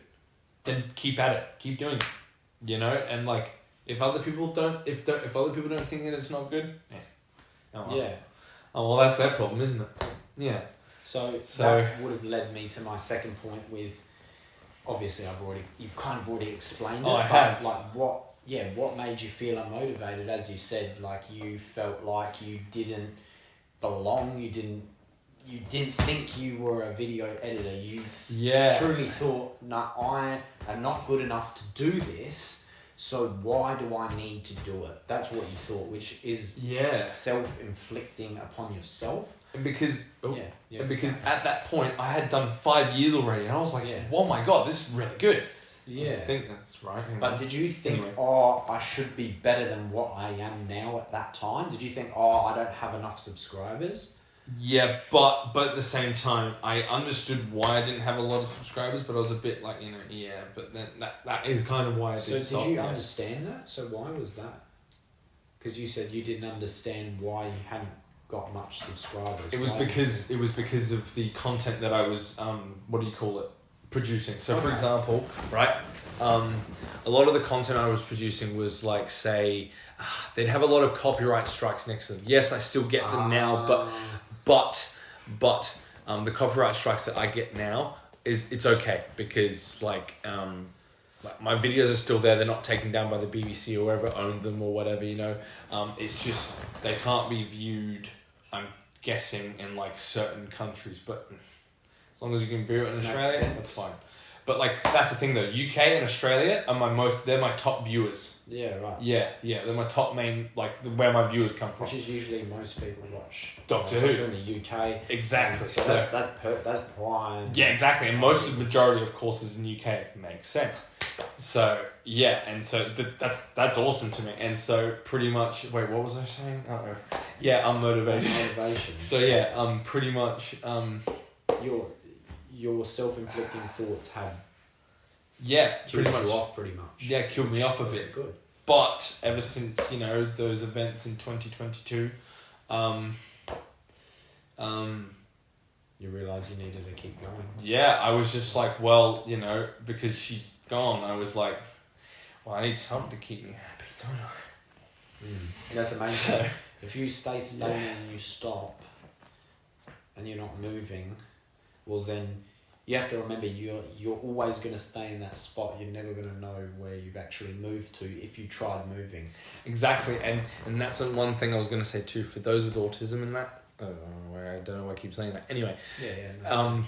then keep at it. Keep doing it. And like, if other people don't think that it's not good,
Yeah.
Oh, well, that's their problem, isn't it? Yeah.
So that would have led me to my second point with, obviously you've kind of already explained it.
I have.
Like what made you feel unmotivated? As you said, like you felt like you didn't belong, you didn't think you were a video editor. You truly thought, no, I am not good enough to do this, so why do I need to do it? That's what you thought, which is self-inflicting upon yourself.
And because at that point I had done 5 years already, and I was like, oh my God, this is really good. Yeah. I think that's right.
But did you think, I should be better than what I am now at that time? Did you think, I don't have enough subscribers?
Yeah, but at the same time, I understood why I didn't have a lot of subscribers, but I was a bit like, but then that is kind of why I did stop.
So did you understand that? So why was that? Because you said you didn't understand why you hadn't got much subscribers.
It was because of the content that I was, producing. So for example, right, a lot of the content I was producing was like, say, they'd have a lot of copyright strikes next to them. Yes, I still get them now, but the copyright strikes that I get now it's okay because like my videos are still there. They're not taken down by the BBC or whoever owned them or whatever, it's just they can't be viewed, I'm guessing, in like certain countries, but as long as you can view it in Australia, that's fine. But like that's the thing though, UK and Australia are they're my top viewers.
Yeah, right.
Yeah, they're my top main, like where my viewers come from.
Which is usually most people watch
Doctor Who
in the UK.
Exactly.
So that's prime.
Yeah, exactly. And most of the majority of courses in the UK, it makes sense. So yeah, and so that's awesome to me. And so pretty much, wait, what was I saying? Yeah, I'm motivated.
Motivation.
So yeah, pretty much
your self-inflicting thoughts had
killed
you off pretty much.
Yeah, killed me off a bit.
Good.
But ever since those events in 2022,
you realise you needed to keep going.
Yeah, I was just like, well, because she's gone, I was like, well, I need something to keep me happy, don't I?
That's amazing. If you stay stagnant and you stop and you're not moving, well then you have to remember you're always going to stay in that spot. You're never going to know where you've actually moved to if you tried moving.
Exactly, and that's one thing I was going to say too, for those with autism and that, I don't know why I keep saying that. Anyway.
I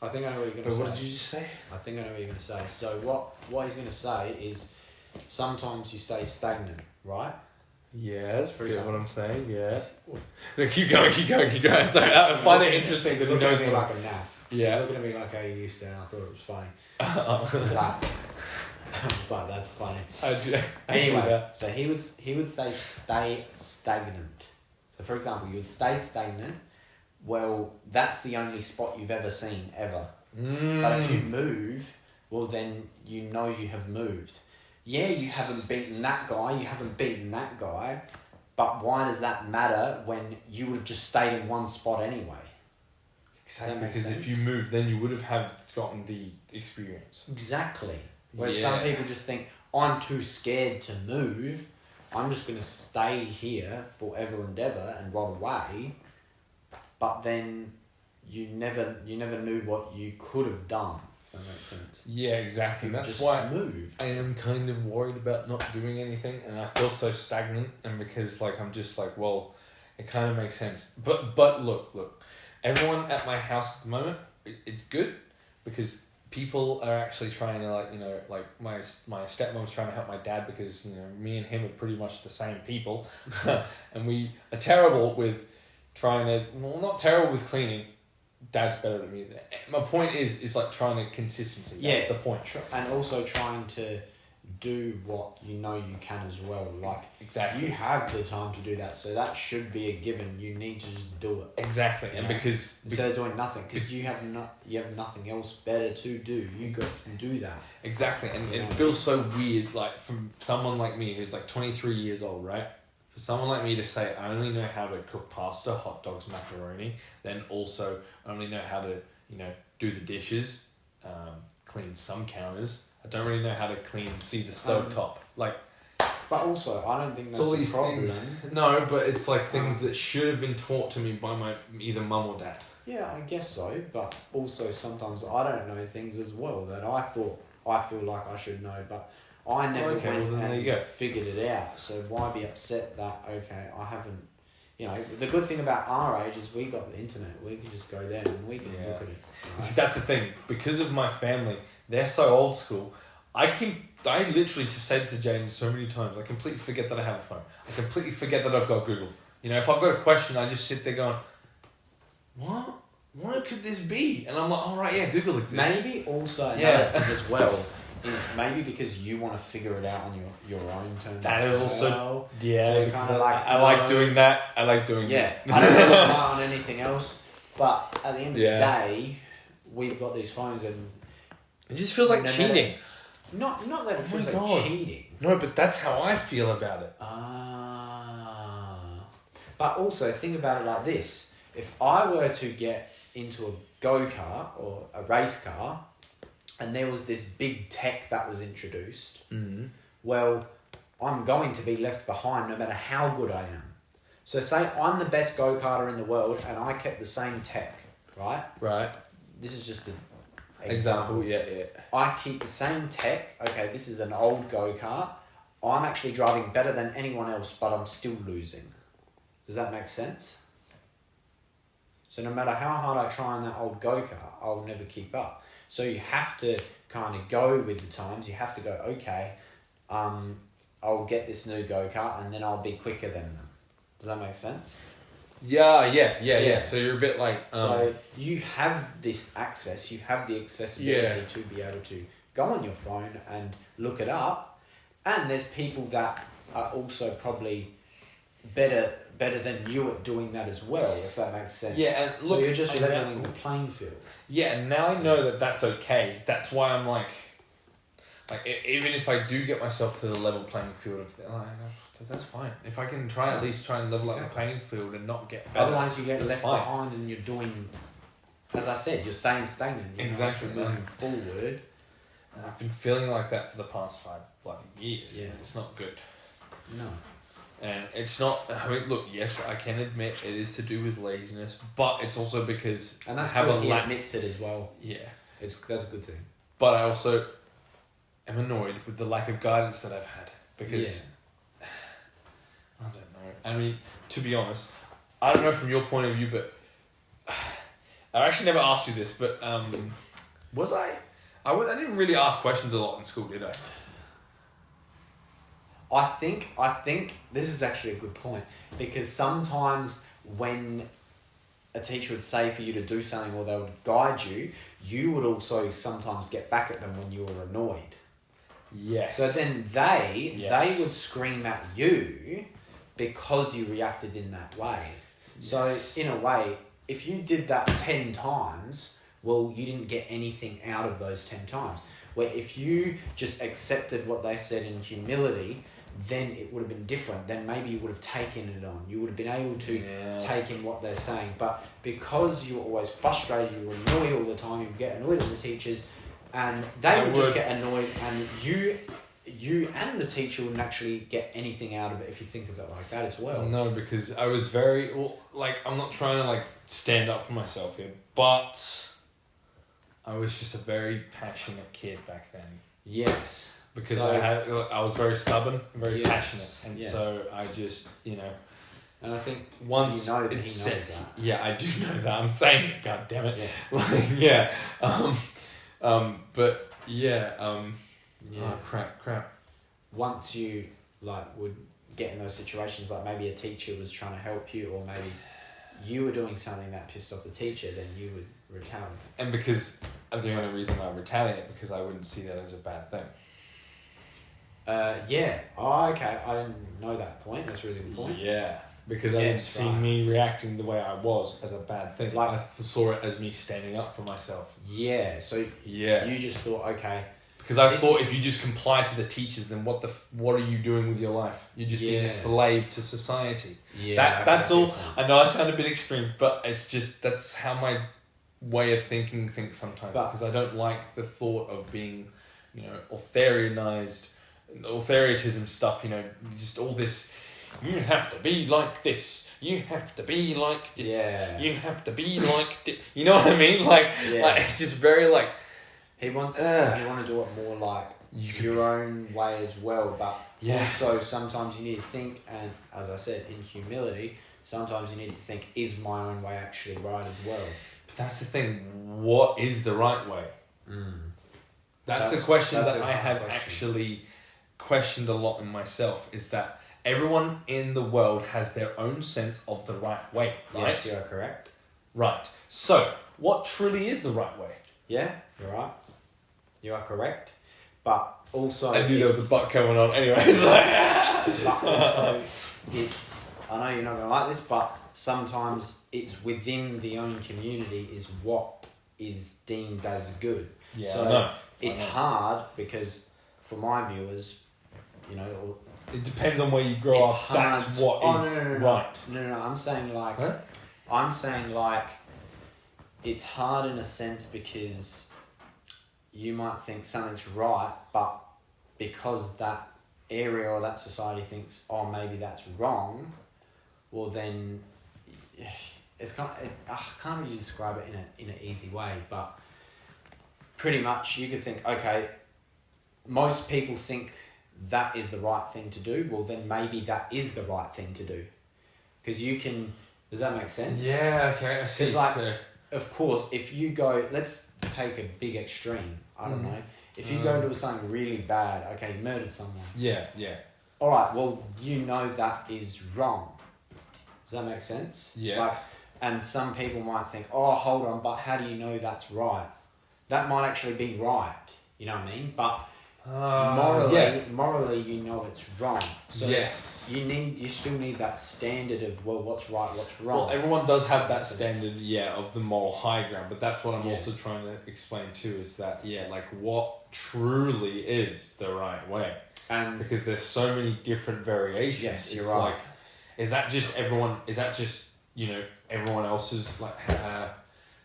think I know what you're going to say.
What did you just say?
I think I know what you're going to say. So what he's going to say is sometimes you stay stagnant, right?
Yes, for example, what I'm saying, yes. No, keep going. Sorry, I find it interesting that he knows me
like a naff.
Yeah.
He's looking at me like how you used to, and I thought it was funny. It's like, that's funny. Anyway, so he would say stay stagnant. So for example, you would stay stagnant. Well, that's the only spot you've ever seen, ever. But if you move, well then you have moved. Yeah, you haven't beaten that guy, but why does that matter when you would have just stayed in one spot anyway?
Exactly, because if you moved, then you would have gotten the experience.
Exactly. Whereas some people just think, I'm too scared to move, I'm just going to stay here forever and ever and rot away, but then you never knew what you could have done. That makes sense.
Yeah, exactly. That's why I am kind of worried about not doing anything, and I feel so stagnant. And because I'm just like, well, it kind of makes sense. But look, everyone at my house at the moment, it's good because people are actually trying to my stepmom's trying to help my dad because me and him are pretty much the same people, and we are terrible with not terrible with cleaning. Dad's better than me. My point is like trying to consistency. That's the point.
And also trying to do what you can as well. Like
exactly,
you have the time to do that, so that should be a given. You need to just do it.
Exactly, and because
instead of doing nothing, because you have nothing else better to do. You can do that.
Exactly, and it feels so weird. Like from someone like me who's 23 years old, right? For someone like me to say, I only know how to cook pasta, hot dogs, macaroni, then also I only know how to, do the dishes, clean some counters. I don't really know how to see the stove top.
But also, I don't think
It's
that's
all
a
these
problem.
things. No, but it's like things that should have been taught to me by my either mum or dad.
Yeah, I guess so. But also sometimes I don't know things as well that I feel like I should know, but I never
Okay,
went
well, then there you
and
go.
figured it out. So why be upset that I haven't? You know, the good thing about our age is we got the internet. We can just go there and we can
Yeah.
look at it. Right?
See, that's the thing. Because of my family, they're so old school. I literally have said to Jane so many times, I completely forget that I have a phone. I completely forget that I've got Google. You know, if I've got a question, I just sit there going, what? What could this be? And I'm like, all right, yeah, Google exists.
Maybe also another
Yeah.
thing as well is maybe because you want to figure it out on your own terms.
That
as
is also-
well.
Yeah,
So
because
kinda like,
I like doing that. I like doing
Yeah,
that.
I don't really rely on anything else. But at the end of
Yeah.
the day, we've got these phones and
It just feels like
No, no,
cheating.
not that it
Oh
feels
my
like
God.
cheating.
No, but that's how I feel about it.
But also think about it like this: if I were to get into a go-kart or a race car, and there was this big tech that was introduced,
Mm-hmm.
well, I'm going to be left behind no matter how good I am. So say I'm the best go-karter in the world and I kept the same tech, right?
Right.
This is just an
Example. Yeah.
I keep the same tech. Okay, this is an old go-kart. I'm actually driving better than anyone else, but I'm still losing. Does that make sense? So no matter how hard I try on that old go-kart, I'll never keep up. So you have to kind of go with the times. You have to go, okay, I'll get this new go-kart and then I'll be quicker than them. Does that make sense?
Yeah. So you're a bit like...
So you have this access, you have the accessibility
Yeah.
to be able to go on your phone and look it up. And there's people that are also probably better than you at doing that as well, if that makes sense.
Yeah, and
so
look,
you're just
I
leveling
know-
the playing field.
Yeah, and now I know that that's okay. That's why I'm like even if I do get myself to the level playing field of that's fine. If I can at least try and level up the playing field and not get better.
Otherwise, you get
that's
left
fine.
behind and you're doing, as I said, you're staying stagnant. You're
Exactly,
not moving forward.
And I've been feeling like that for the past 5 bloody years.
Yeah.
It's not good.
No.
And it's not, I mean, look, yes, I can admit it is to do with laziness, but it's also because
And that's
I have
good
a
he
lack.
admits it as well.
Yeah.
That's a good thing.
But I also am annoyed with the lack of guidance that I've had because I don't know. I mean, to be honest, I don't know from your point of view, but I actually never asked you this, but was I didn't really ask questions a lot in school, did I?
I think this is actually a good point, because sometimes when a teacher would say for you to do something or they would guide you, you would also sometimes get back at them when you were annoyed.
Yes.
So then they
Yes.
would scream at you because you reacted in that way. So
Yes.
in a way, if you did that 10 times, well, you didn't get anything out of those 10 times. Where if you just accepted what they said in humility, then it would have been different. Then maybe you would have taken it on. You would have been able to take in what they're saying. But because you were always frustrated, you were annoyed all the time, you would get annoyed at the teachers, and they would just get annoyed, and you and the teacher wouldn't actually get anything out of it if you think of it like that as well.
No, because I was very, I'm not trying to stand up for myself here, but I was just a very passionate kid back then.
Yes.
Because
So-
I was very stubborn, and very
Yes,
passionate, and
yes.
so I just,
And I think
once
you know that he
it's
knows
set,
that.
yeah, I do know that. I'm saying it, God damn it.
Yeah.
But yeah,
Yeah.
oh crap.
Once you would get in those situations, like maybe a teacher was trying to help you, or maybe you were doing something that pissed off the teacher, then you would retaliate.
And because the only reason I retaliate because I wouldn't see that as a bad thing.
Yeah. Oh, okay. I didn't know that point. That's a really good point.
Yeah, because I
Yeah,
didn't
it's
see
right.
me reacting the way I was as a bad thing.
Like-
I saw it as me standing up for myself.
Yeah. So
Yeah.
you just thought, okay.
Because I
This-
thought if you just comply to the teachers, then what are you doing with your life? You're just being
Yeah.
a slave to society.
Yeah.
That's
okay,
all.
good point.
I know I sound a bit extreme, but it's just that's how my way of thinks sometimes.
But-
Because I don't like the thought of being, authoritarianized authoritism stuff, you know, just all this, you have to be like this, you have to be like this, you have to be like this, you know what I mean? Like it's just very like...
He wants you want to do it more like your own way as well, but also sometimes you need to think, and as I said, in humility, sometimes you need to think, is my own way actually right as well?
But that's the thing, what is the right way? That's a question that I have actually questioned a lot in myself, is that everyone in the world has their own sense of the right way, right?
Yes, you are correct.
Right. So, what truly is the right way?
Yeah, you're right. You are correct. But also...
I knew there was a butt coming on anyway. It's like...
But also, it's... I know you're not going to like this, but sometimes it's within the own community is what is deemed as good.
Yeah,
so
I know.
It's hard because, for my viewers, you know...
It depends on where you grow up. That's what is right.
No, I'm saying like... Huh? I'm saying like... It's hard in a sense because you might think something's right, but because that area or that society thinks, oh, maybe that's wrong, well then it's kind of, I can't really describe it in an easy way, but pretty much you could think, okay, most people think that is the right thing to do, well then maybe that is the right thing to do. Because you can, does that make sense?
Yeah, okay, I see.
Because like, of course, if you go, let's take a big extreme, I don't know, if you go and do something really bad, okay, you murdered someone.
Yeah.
Alright, well, you know that is wrong. Does that make sense?
Yeah.
Like, and some people might think, oh, hold on, but how do you know that's right? That might actually be right, you know what I mean? But morally, you know it's wrong. So you still need that standard of, well, what's right, what's wrong.
Well, everyone does have that standard, of the moral high ground, but that's what I'm also trying to explain too, is that, like what truly is the right way. And because there's so many different variations.
Yes, you're
it's
right.
Like, is that just everyone else's, like,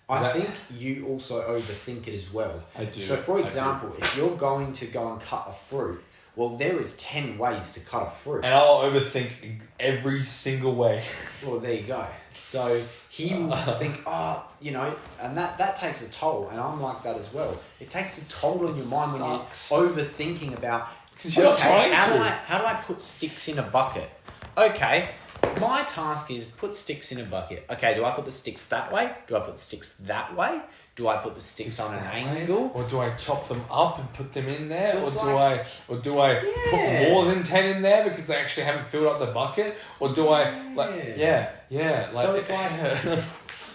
I think you also overthink it as well.
I do.
So, for example, if you're going to go and cut a fruit, well, there is 10 ways to cut a fruit.
And I'll overthink every single way.
Well, there you go. So, he will think, and that takes a toll. And I'm like that as well. It takes a toll on your mind when you're overthinking about,
because you're not trying
how do I put sticks in a bucket? Okay. My task is put sticks in a bucket. Okay, do I put the sticks that way? Do I put the sticks that way? Do I put the sticks on an angle?
Or do I chop them up and put them in there? Or do I put more than 10 in there because they actually haven't filled up the bucket? Or do I like
so it's like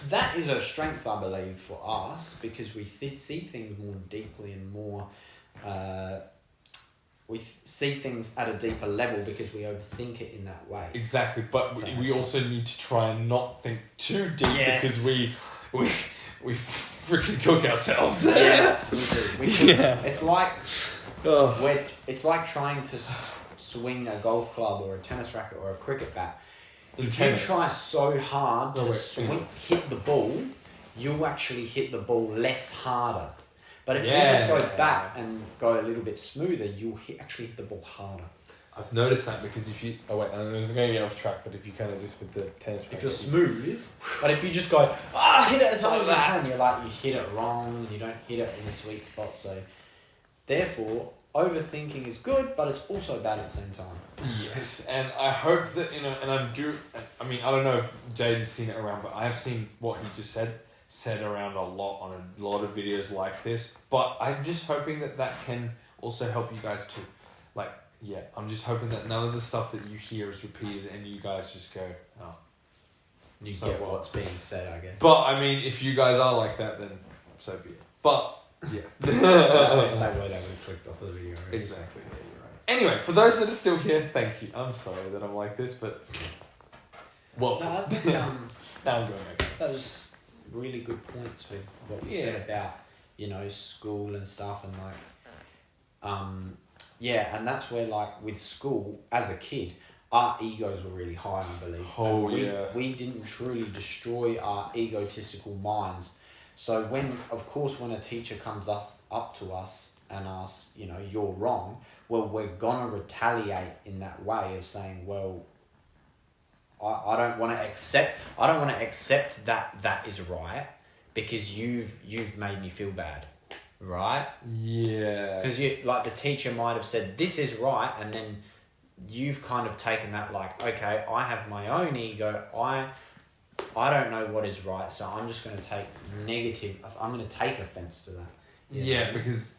that is a strength, I believe, for us because we see things more deeply and more we see things at a deeper level because we overthink it in that way.
Exactly, but we also need to try and not think too deep because we freaking cook ourselves.
Yes, we do. It's like it's like trying to swing a golf club or a tennis racket or a cricket bat. If you try so hard to hit the ball, you'll actually hit the ball less harder. But if you just go back and go a little bit smoother, you'll actually hit the ball harder.
I've noticed that because if you... Oh wait, I was going to get off track, but if you kind of just with the tennis...
If you're smooth, but if you just go, hit it as hard as you can, you're like, you hit it wrong, and you don't hit it in the sweet spot. So, therefore, overthinking is good, but it's also bad at the same time.
Yes, and I hope that, and I don't know if Jaden's seen it around, but I have seen what he just said around a lot on a lot of videos like this, but I'm just hoping that can also help you guys to, I'm just hoping that none of the stuff that you hear is repeated and you guys just go,
you get what's being said, I guess.
But I mean, if you guys are like that, then so be it. But yeah,
if they were, they would have clicked off the video. Already.
Exactly. Yeah, you're right. Anyway, for those that are still here, thank you. I'm sorry that I'm like this, but
no, I think
now I'm going back.
That was really good points with what you said about school and stuff and and that's where with school as a kid our egos were really high, I believe. We didn't truly destroy our egotistical minds. So when a teacher comes up to us and us, you know, you're wrong, well, we're gonna retaliate in that way of saying, well, I don't want to accept that is right because you've made me feel bad, right?
Yeah.
Because you, like, the teacher might have said this is right, and then you've kind of taken that like, okay, I have my own ego, I don't know what is right, so I'm just going to take offense to that.
Yeah, because...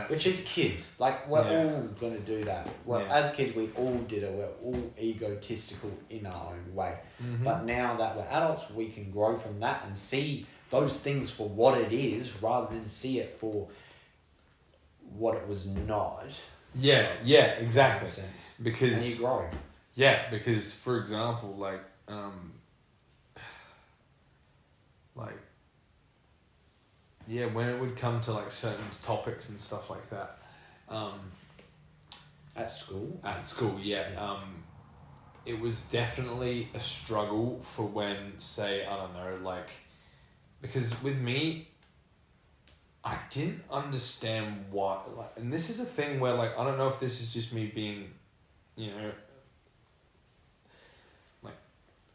Which is kids. Like, we're all going to do that. Well, as kids, we all did it. We're all egotistical in our own way.
Mm-hmm.
But now that we're adults, we can grow from that and see those things for what it is rather than see it for what it was not.
Yeah, exactly. Because...
And you grow.
Yeah, because, for example, when it would come to like certain topics and stuff like that,
At school,
it was definitely a struggle for when, say, I don't know, like, because with me, I didn't understand what, like, and this is a thing where, like, I don't know if this is just me being, you know, like,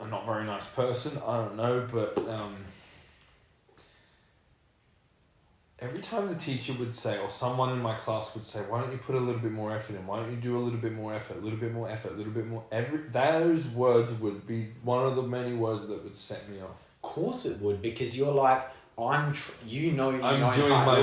a not very nice person, I don't know, but, every time the teacher would say, or someone in my class would say, why don't you put a little bit more effort in? Why don't you do a little bit more effort, a little bit more effort, a little bit more... Those words would be one of the many words that would set me off.
Of course it would, because you're like, you're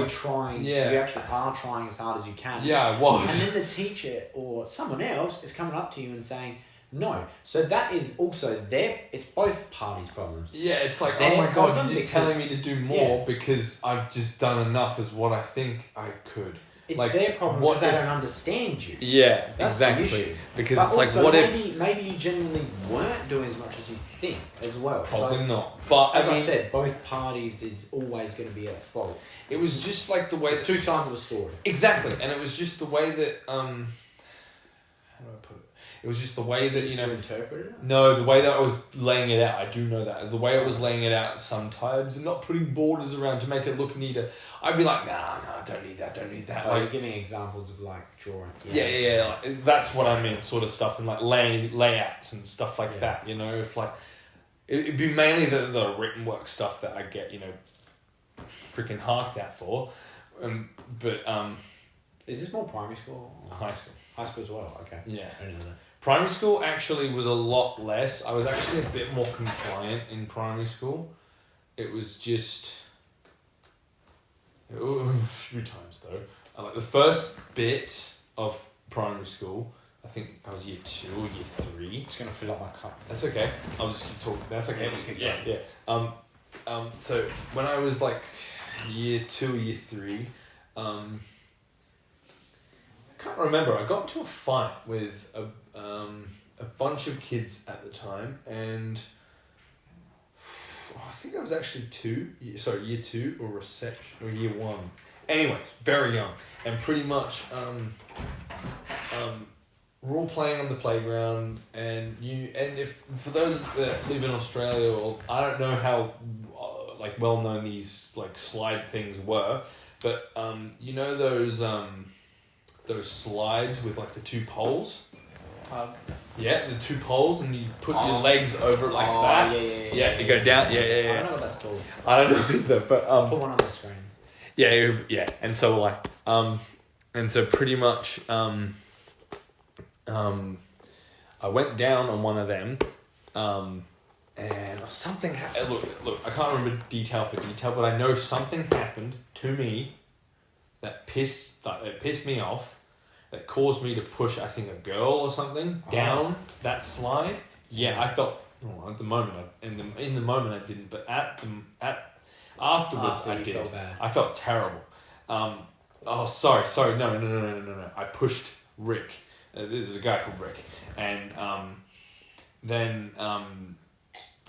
trying, you actually are trying as hard as you can.
Yeah, I was.
And then the teacher or someone else is coming up to you and saying, no. So that is also it's both parties' problems.
Yeah, it's like, oh my God, you're just telling me to do more because I've just done enough is what I think I could.
It's
like,
their problem because they don't understand you.
Yeah,
that's
exactly.
The issue.
Because
but
it's
also,
like, what if...
Maybe you genuinely weren't doing as much as you think as well.
Probably not. But
as I said, both parties is always going to be at fault.
It was just like the way...
It's two sides of a story.
Exactly. And it was just the way that... how do I put it? It was just the way that, you know...
You interpreted it?
No, the way that I was laying it out, I do know that. The way I was laying it out sometimes and not putting borders around to make it look neater. I'd be like, nah, I don't need that.
Oh, you're giving examples of like drawing.
Yeah. Like, that's what I mean, sort of stuff. And like layouts and stuff like that, you know. If like... It'd be mainly the written work stuff that I get, you know, freaking harked at for. But...
Is this more primary school? Or
high school.
High school as well, okay.
Yeah.
I didn't know that.
Primary school actually was a lot less. I was actually a bit more compliant in primary school. It was just... a few times though. Like the first bit of primary school, I think I was year 2 or year 3.
Just going to fill up my cup.
That's okay. I'll just keep talking. That's okay.
Yeah.
So when I was like year 2 or year 3, I can't remember. I got into a fight with a bunch of kids at the time, and I think I was actually year 2 or reception or year 1. Anyways, very young, and pretty much we're all playing on the playground, and if for those that live in Australia, or I don't know how like well known these like slide things were, but you know those slides with like the 2 poles. Yeah, the 2 poles, and you put your legs over it like that. Yeah, you go down. Yeah.
I don't know what that's called.
I don't know either, but
put one on the screen.
Yeah, and so like and so pretty much I went down on one of them, and something look, I can't remember detail for detail, but I know something happened to me that pissed me off. That caused me to push, I think, a girl or something down that slide. Yeah, I felt at the moment. In the moment I didn't, but afterwards I did.
Felt bad.
I felt terrible. Sorry. No. I pushed Rick. There's a guy called Rick, and then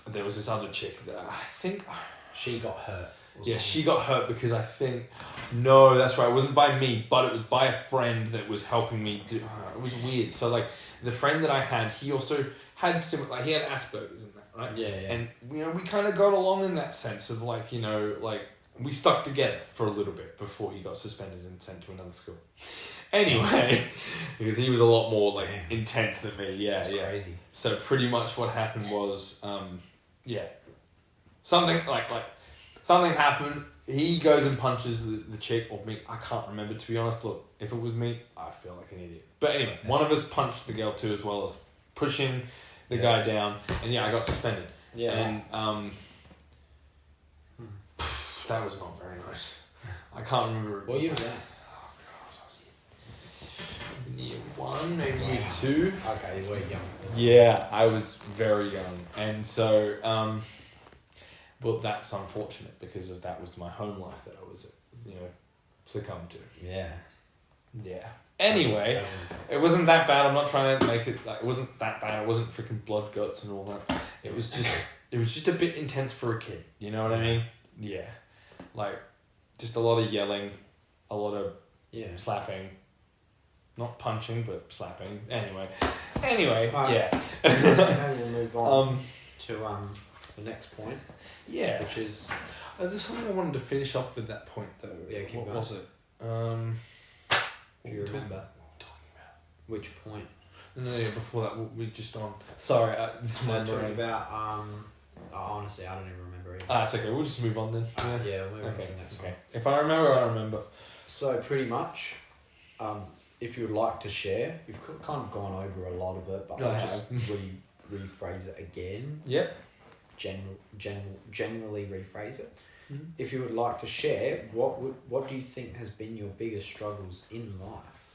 there was this other chick that I think
she got hurt.
Yeah, she got hurt because I think... No, that's right. It wasn't by me, but it was by a friend that was helping me do... it was weird. So, like, the friend that I had, he also had similar... Like, he had Asperger's and that, right?
Yeah.
And, you know, we kind of got along in that sense of, like, you know, like, We stuck together for a little bit before he got suspended and sent to another school. Anyway, because he was a lot more like intense than me. Yeah,
That's crazy.
So pretty much what happened was, something something happened. He goes and punches the chick or me. I can't remember, to be honest. Look, if it was me, I feel like an idiot. But anyway, one of us punched the girl too, as well as pushing the guy down. And I got suspended.
Yeah.
And that was not very nice. I can't remember.
What year was that?
Oh god, I was in year 1, maybe year 2.
Okay, you were young.
Yeah, I was very young, and so well, that's unfortunate because that was my home life that I was, succumbed to.
Yeah.
Yeah. Anyway, it wasn't that bad. I'm not trying to make it like it wasn't that bad. It wasn't freaking blood guts and all that. It was just a bit intense for a kid. You know what I mean? Yeah. Like, just a lot of yelling, a lot of slapping, not punching but slapping. Anyway, yeah.
We'll move on to the next point.
Yeah.
Which is
there's something I wanted to finish off with that point though.
Yeah, keep
what
going.
was it?
Do you remember?
Talking about
Which point?
no, before that we just on. Sorry, this is my
talked
brain.
about honestly, I don't even remember either.
It's okay. We'll just move on then.
Yeah, we'll move on to the next one.
If I remember, I remember.
So pretty much, if you would like to share, you've kind of gone over a lot of it, but I'll just rephrase it again.
Yep.
Generally rephrase it.
Mm-hmm.
If you would like to share, what do you think has been your biggest struggles in life?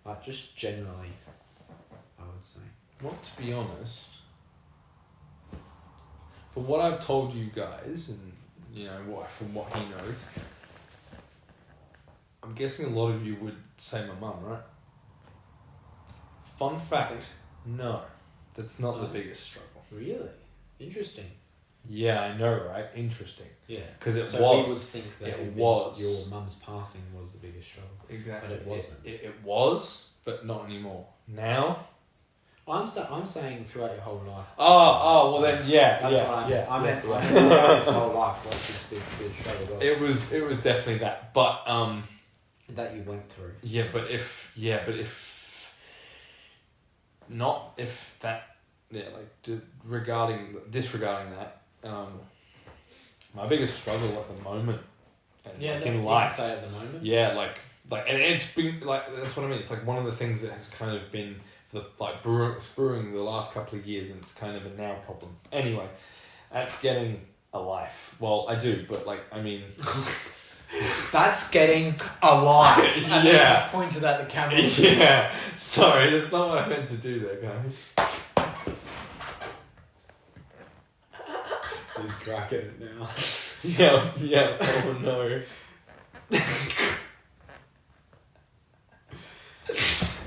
Like just generally, I would say.
Well, to be honest, for what I've told you guys, and from what he knows, I'm guessing a lot of you would say my mum, right? Fun fact, no, that's not the biggest struggle.
Really? Interesting.
Yeah, I know, right? Interesting.
Yeah.
Because it
so
was.
we would think that
it was.
Your mum's passing was the biggest struggle.
Exactly.
But it wasn't.
It was, but not anymore. Now.
I'm saying throughout your whole life.
Oh, well then, yeah,
That's
yeah,
what I meant.
yeah.
I meant throughout his whole life. What's his big struggle?
It was definitely that, but
that you went through.
Disregarding that, my biggest struggle at the moment, and in life,
you can say at the moment.
yeah, like, and it's been like that's what I mean. It's like one of the things that has kind of been spurring the last couple of years, and it's kind of a now problem. Anyway, that's getting a life. Well, I do, but
that's getting a life. And then
Yeah.
just pointed at the camera.
Yeah, sorry, that's not what I meant to do there, guys.
He's cracking it now.
Yeah, oh no.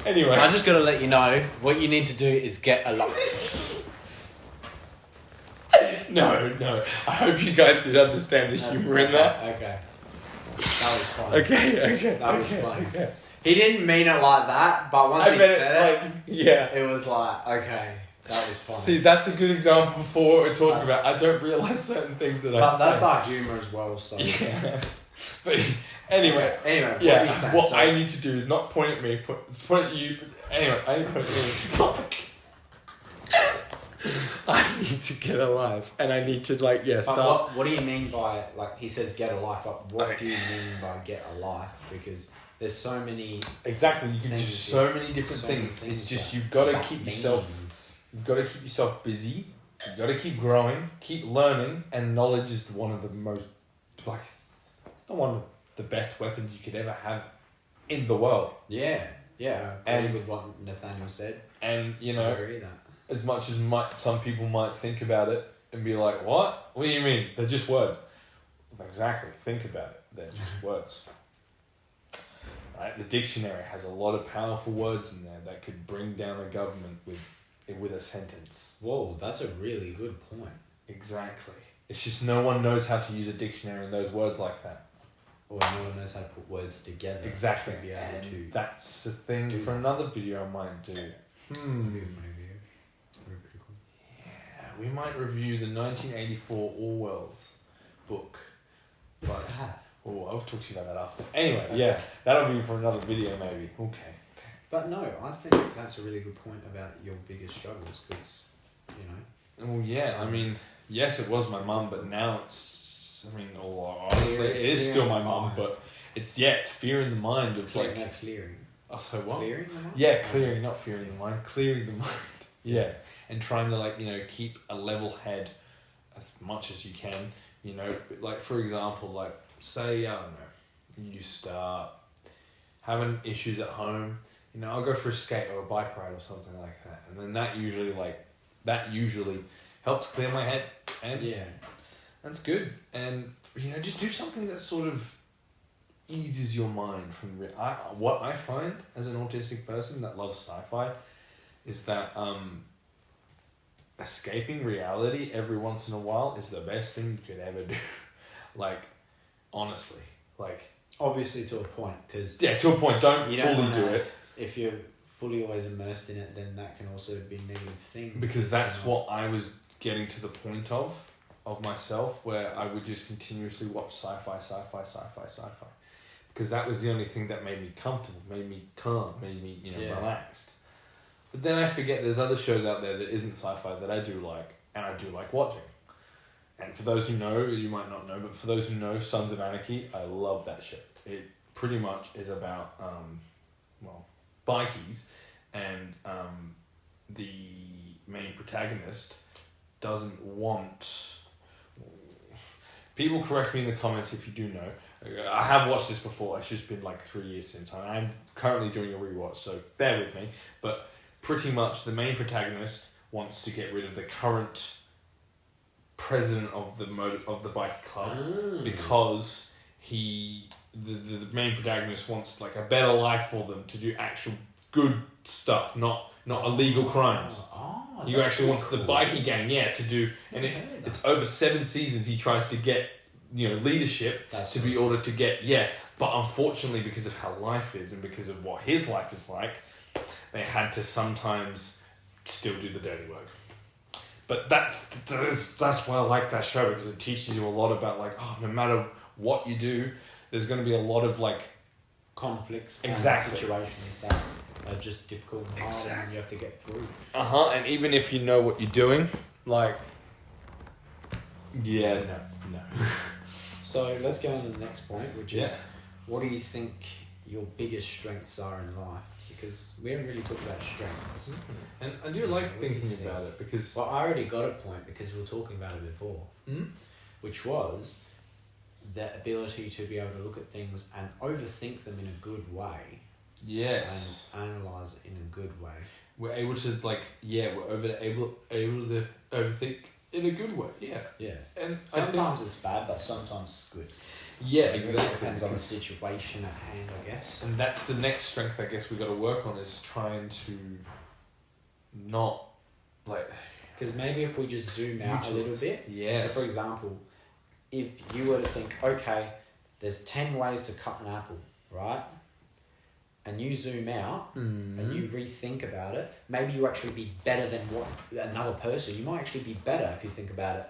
Anyway.
I just gotta let you know, what you need to do is get a life.
No. I hope you guys did understand the humour in that.
Okay. That was fine.
Okay.
That was fine.
Okay.
He didn't mean it like that, but once he said
yeah.
it was like, okay, that was fine.
See, that's a good example for what we're talking about. I don't realise certain things that I say.
But that's our humour as well, so.
Yeah. But anyway,
yeah.
what I need to do is not point at me, point at you. Anyway, I need to point at you. Fuck. I need to get a life, and I need to start.
What do you mean by he says get a life? But what do you mean by get a life? Because there's so many.
Exactly, you can do so many different things. It's just you've got to keep yourself. You've got to keep yourself busy. You've got to keep growing, keep learning, and knowledge is one of the most it's not one of the best weapons you could ever have in the world.
Yeah. And with what Nathaniel said,
and
I agree that.
As much as some people might think about it and be like, "What? What do you mean? They're just words." Exactly. Think about it. They're just words. Right? The dictionary has a lot of powerful words in there that could bring down a government with a sentence.
Whoa, that's a really good point.
Exactly. It's just no one knows how to use a dictionary in those words like that.
Or no one knows how to put words together.
Exactly.
To be able to
that's a thing for another video I might do. Yeah, we might review the 1984 Orwell's book,
What's that?
Oh, I'll talk to you about that after. Anyway,
Okay.
yeah, that'll be for another video maybe. Okay.
But no, I think that's a really good point about your biggest struggles because, you know.
Oh yeah, I mean, yes, it was my mum, but now it's. I mean, honestly, it is still my mum, but it's fear in the mind of like.
No, clearing.
Oh, so what?
Clearing the mind?
Yeah, clearing, not fearing the mind, clearing the mind. Yeah, and trying to like keep a level head as much as you can. Like for example, like say I don't know, you start having issues at home. I'll go for a skate or a bike ride or something like that, and then that usually helps clear my head, and
yeah,
that's good. And just do something that sort of eases your mind from what I find as an autistic person that loves sci-fi is that escaping reality every once in a while is the best thing you could ever do. Like, honestly, like
obviously to a point, because
to a point. Don't fully do it.
If you're fully always immersed in it, then that can also be a negative thing.
Because that's what I was getting to the point of myself, where I would just continuously watch sci-fi. Because that was the only thing that made me comfortable, made me calm, made me, relaxed. But then I forget there's other shows out there that isn't sci-fi that I do like, and I do like watching. And for those who know, you might not know, but for those who know, Sons of Anarchy, I love that shit. It pretty much is about, bikies, and the main protagonist doesn't want... People correct me in the comments if you do know. I have watched this before. It's just been like 3 years since. I'm currently doing a rewatch, so bear with me. But pretty much the main protagonist wants to get rid of the current president of the bike club because the main protagonist wants like a better life for them, to do actual good stuff, not illegal crimes. He actually wants the bikie gang, to do, and it's over 7 seasons. He tries to get leadership to be ordered to get but unfortunately, because of how life is and because of what his life is like, they had to sometimes still do the dirty work. But that's why I like that show, because it teaches you a lot about like, no matter what you do, there's going to be a lot of like
conflicts,
exactly,
situations that are just difficult and hard, and you have to get through.
And even if you know what you're doing, like, no.
So let's go on to the next point, which is, what do you think your biggest strengths are in life? Because we haven't really talked about strengths.
And I do like thinking about it, because...
Well, I already got a point because we were talking about it before, which was the ability to be able to look at things and overthink them in a good way.
Yes.
And analyse it in a good way.
We're able to able to overthink in a good way. Yeah. And
sometimes it's bad, but sometimes it's good.
Yeah,
so
exactly.
It depends on the situation at hand, I guess.
And that's the next strength I guess we got to work on, is trying to not like...
Because maybe if we just zoom out a little bit.
Yes.
So for example, if you were to think, okay, there's 10 ways to cut an apple, right? And you zoom out and you rethink about it, maybe you actually be better than what another person. You might actually be better if you think about it.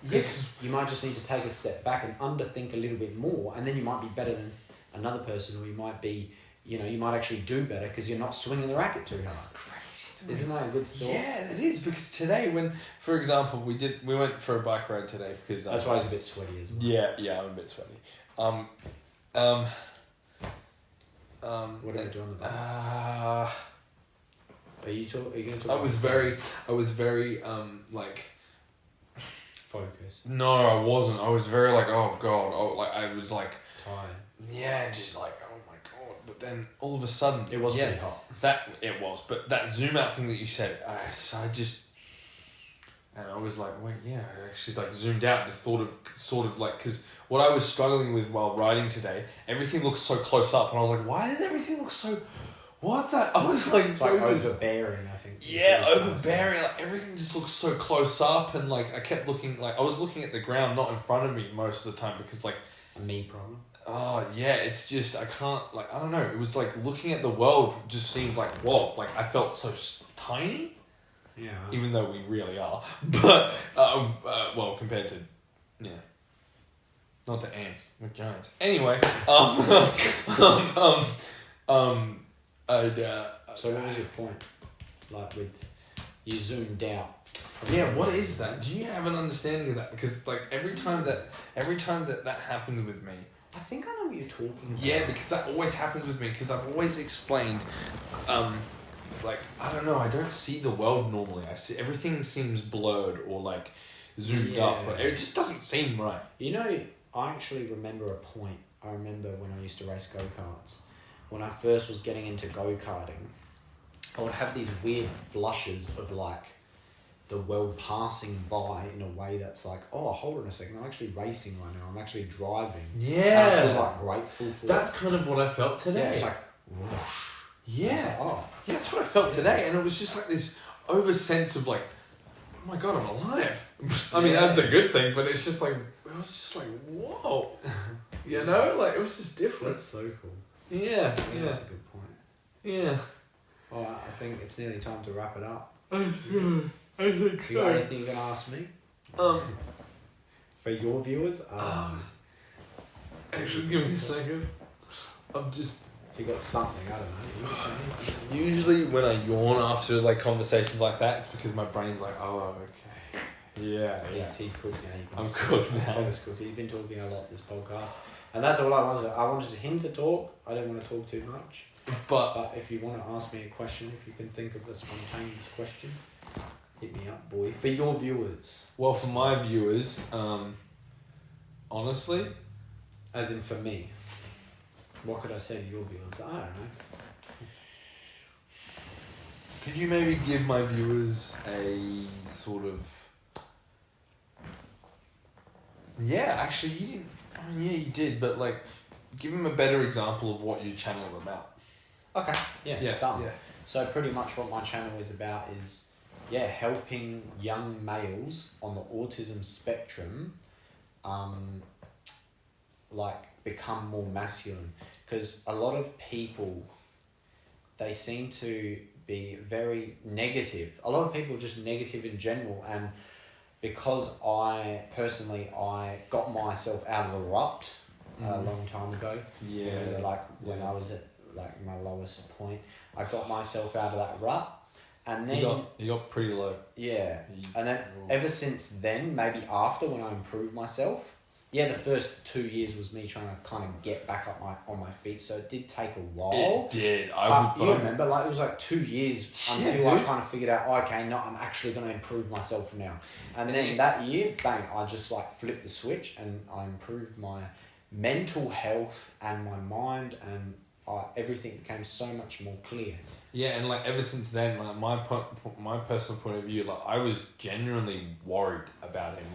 Yes. You might just need to take a step back and underthink a little bit more, and then you might be better than another person, or you might be, you might actually do better because you're not swinging the racket too hard.
That's crazy.
Isn't that a good thought?
Yeah, it is, because today for example, we went for a bike ride today because...
That's why he's a bit sweaty as well.
Yeah, I'm a bit sweaty.
What do we do on the bike? Are you going to talk
I was very like...
Focus.
No, I wasn't. I was very like, oh god. I was like...
Tired.
Yeah, just like, oh my god. But then all of a sudden...
It was pretty hot.
It was. But that zoom out thing that you said, I just... And I was like, wait, I actually like zoomed out and thought of sort of like... Because what I was struggling with while riding today, everything looks so close up. And I was like, why does everything look so... What that? I was like, so
overbearing, I think.
Yeah, overbearing. Like everything just looks so close up, and like I kept looking, like I was looking at the ground, not in front of me most of the time, because like
a me problem.
Oh yeah, it's just I can't I don't know. It was like looking at the world just seemed like whoa, like I felt so tiny.
Yeah.
Even though we really are, but well compared to Not to ants, we're giants. Anyway,
So what was your point? Like with you zoomed out.
Yeah, what is that? Do you have an understanding of that? Because like every time that happens with me.
I think I know what you're talking about.
Yeah, because that always happens with me. Because I've always explained, like I don't know, I don't see the world normally. I see everything seems blurred or like zoomed up. It just doesn't seem right.
You know, I actually remember a point. I remember when I used to race go-karts. When I first was getting into go-karting, I would have these weird flushes of like the world passing by in a way that's like, oh, hold on a second, I'm actually racing right now. I'm actually driving.
Yeah.
And I feel like grateful for
That's kind of what I felt today.
Yeah, it's like whoosh.
Yeah.
Like, oh.
Yeah, that's what I felt today. And it was just like this over sense of like, oh my God, I'm alive. I mean, that's a good thing, but it's just like, it was just like, whoa. You know? Like, it was just different.
That's so cool.
Yeah.
That's a good point.
Yeah.
Well, I think it's nearly time to wrap it up.
I think
You got anything you can ask me? For your viewers?
Actually, give me a second. I'm just...
If you got something, I don't know. You can say anything.
Usually when I yawn after like conversations like that, it's because my brain's like, oh, okay. Yeah.
He's cooked now.
I'm cooked now.
Thomas cooked. He's been talking a lot this podcast. And that's all I wanted. I wanted him to talk. I didn't want to talk too much. But if you want to ask me a question, if you can think of a spontaneous question, hit me up, boy. For your viewers.
Well, for my viewers, honestly...
As in for me. What could I say to your viewers? I don't know.
Could you maybe give my viewers a sort of... Yeah, actually, you didn't... Oh, yeah, you did, but like, give them a better example of what your channel's about.
Okay. Yeah. Done.
Yeah.
So pretty much what my channel is about is, helping young males on the autism spectrum, become more masculine. Because a lot of people, they seem to be very negative. A lot of people are just negative in general, and because I got myself out of a rut a long time ago.
Yeah.
When I was at my lowest point, I got myself out of that rut, and then
you got pretty low.
Yeah, and then ever since then, maybe after when I improved myself, the first 2 years was me trying to kind of get back up on my feet. So it did take a while.
It did.
You remember, it was like 2 years until I kind of figured out, okay, no, I'm actually going to improve myself now. And then that year, bang, I just flipped the switch and I improved my mental health and my mind, and everything became so much more clear.
Yeah, and ever since then, my personal point of view, I was genuinely worried about him.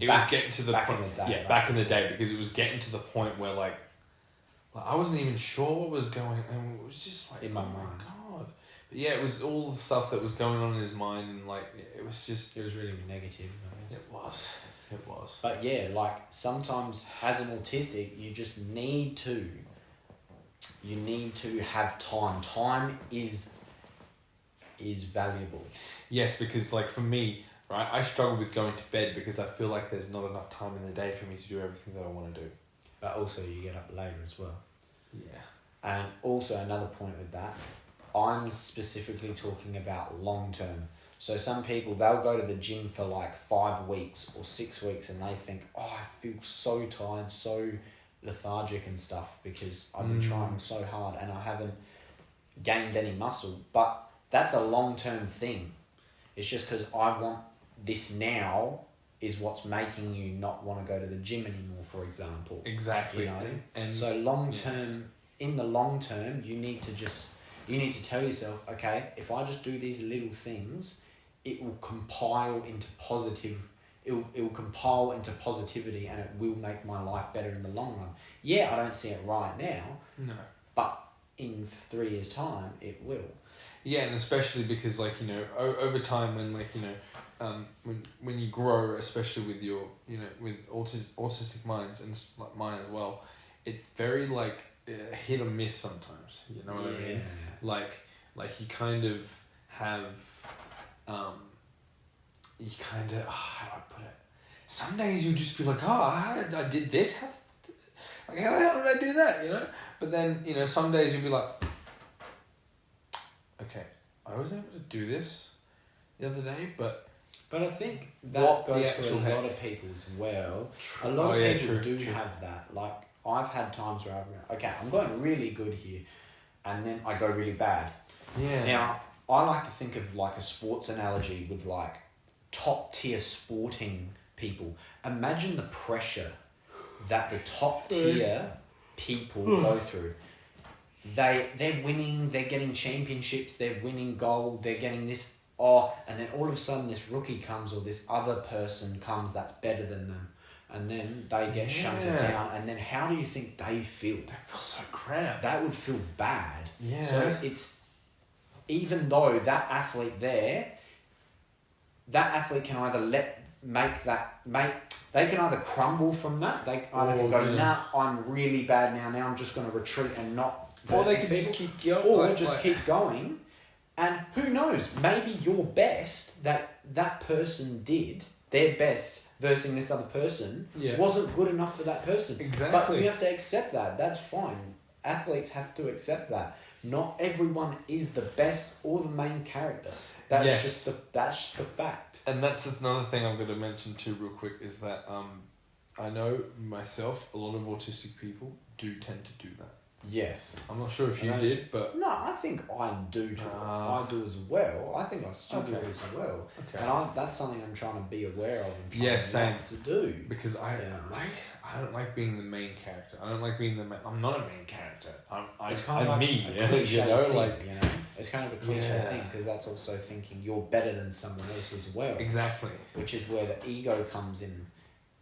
Was getting to the point.
In the day,
back in the day, because it was getting to the point where I wasn't even sure what was going on. And it was just
in my mind.
My God. But yeah, it was all the stuff that was going on in his mind, and it was just.
It was really negative.
It was.
But sometimes as an autistic, you just need to. You need to have time. Time is valuable.
Yes, because for me, right, I struggle with going to bed because I feel like there's not enough time in the day for me to do everything that I want to do.
But also you get up later as well.
Yeah.
And also another point with that, I'm specifically talking about long term. So some people, they'll go to the gym for 5 weeks or 6 weeks and they think, oh, I feel so tired, so lethargic and stuff because I've been trying so hard and I haven't gained any muscle. But that's a long-term thing. It's just because I want this now is what's making you not want to go to the gym anymore, for example.
Exactly.
And so in the long term, you need to tell yourself, okay, if I just do these little things, it will compile into positivity and it will make my life better in the long run. Yeah, I don't see it right now.
No.
But in 3 years' time, it will.
Yeah, and especially because over time when you grow, especially with your with autistic minds and mine as well, it's very hit or miss sometimes. You know what I mean? You kind of have how do I put it? some days you'll just be like, oh, I did this. How the hell did I do that? You know. But then some days you'll be like, okay, I was able to do this the other day, but
I think that goes for a lot
heck?
of people as well. A lot of people do
true.
have that. Like, I've had times where I'm going really good here, and then I go really bad.
Yeah.
Now, I like to think of like a sports analogy with like top tier sporting people. Imagine the pressure that the top tier people go through. They're winning, they're getting championships, they're winning gold, they're getting this, and then all of a sudden this rookie comes or this other person comes that's better than them. And then they get shunted down, and then how do you think they feel?
They feel so cramped.
That would feel bad.
Yeah.
So it's, even though that athlete can either they can either crumble from that, they either can go, nah, I'm really bad now I'm just going to retreat and not,
or they can just keep going.
Or keep going, and who knows, maybe your best that person did, their best versus this other person, wasn't good enough for that person.
Exactly.
But you have to accept that. That's fine. Athletes have to accept that. Not everyone is the best or the main character. That's just the fact.
And that's another thing I'm going to mention too real quick is that I know myself, a lot of autistic people do tend to do that.
Yes.
I'm not sure if you did, but...
No, I think I do too. I do as well. I think I still do as well.
Okay.
And that's something I'm trying to be aware of and trying
same.
not to do.
Because I don't like being the main character. I don't like being the main... I'm not a main character.
It's kind of like
me,
a cliche thing,
like...
It's kind of a cliche thing, because that's also thinking you're better than someone else as well.
Exactly.
Which is where the ego comes in.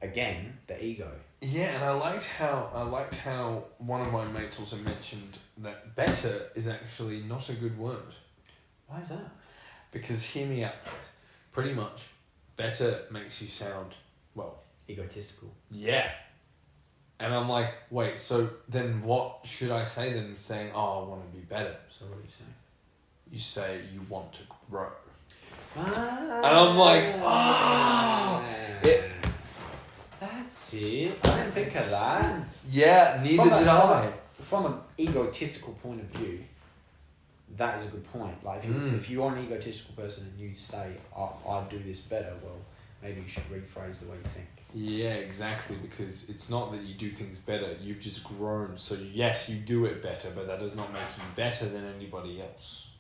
Again, the ego.
Yeah, and I liked how one of my mates also mentioned that better is actually not a good word.
Why is that?
Because hear me out, guys. Pretty much, better makes you sound, well...
egotistical.
Yeah. And I'm like, wait, so then what should I say then saying, I want to be better?
So what do you say?
You say you want to grow.
Ah,
and I'm like,
that's it. I didn't think of that.
Yeah, neither did I.
From an egotistical point of view, that is a good point. Like, if you're an egotistical person and you say, I do this better, well, maybe you should rephrase the way you think.
Yeah, exactly, because it's not that you do things better, you've just grown. So yes, you do it better, but that does not make you better than anybody else.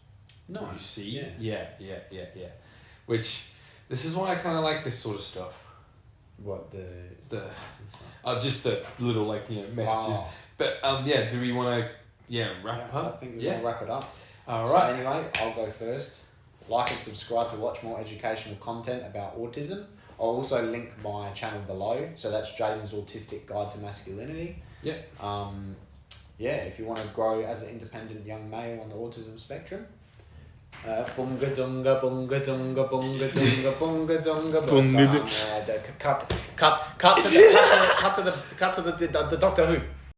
No.
You see?
Yeah.
Yeah. Which, this is why I kind of like this sort of stuff.
What,
just the little, messages.
Wow.
But, do we want to, wrap up?
I think we're going to wrap it up.
All
So
right.
anyway, I'll go first. Like and subscribe to watch more educational content about autism. I'll also link my channel below. So that's Jaden's Autistic Guide to Masculinity.
Yeah.
If you want to grow as an independent young male on the autism spectrum. Bunga dunga bunga dunga bunga dunga bunga dunga. Cut to the Doctor Who.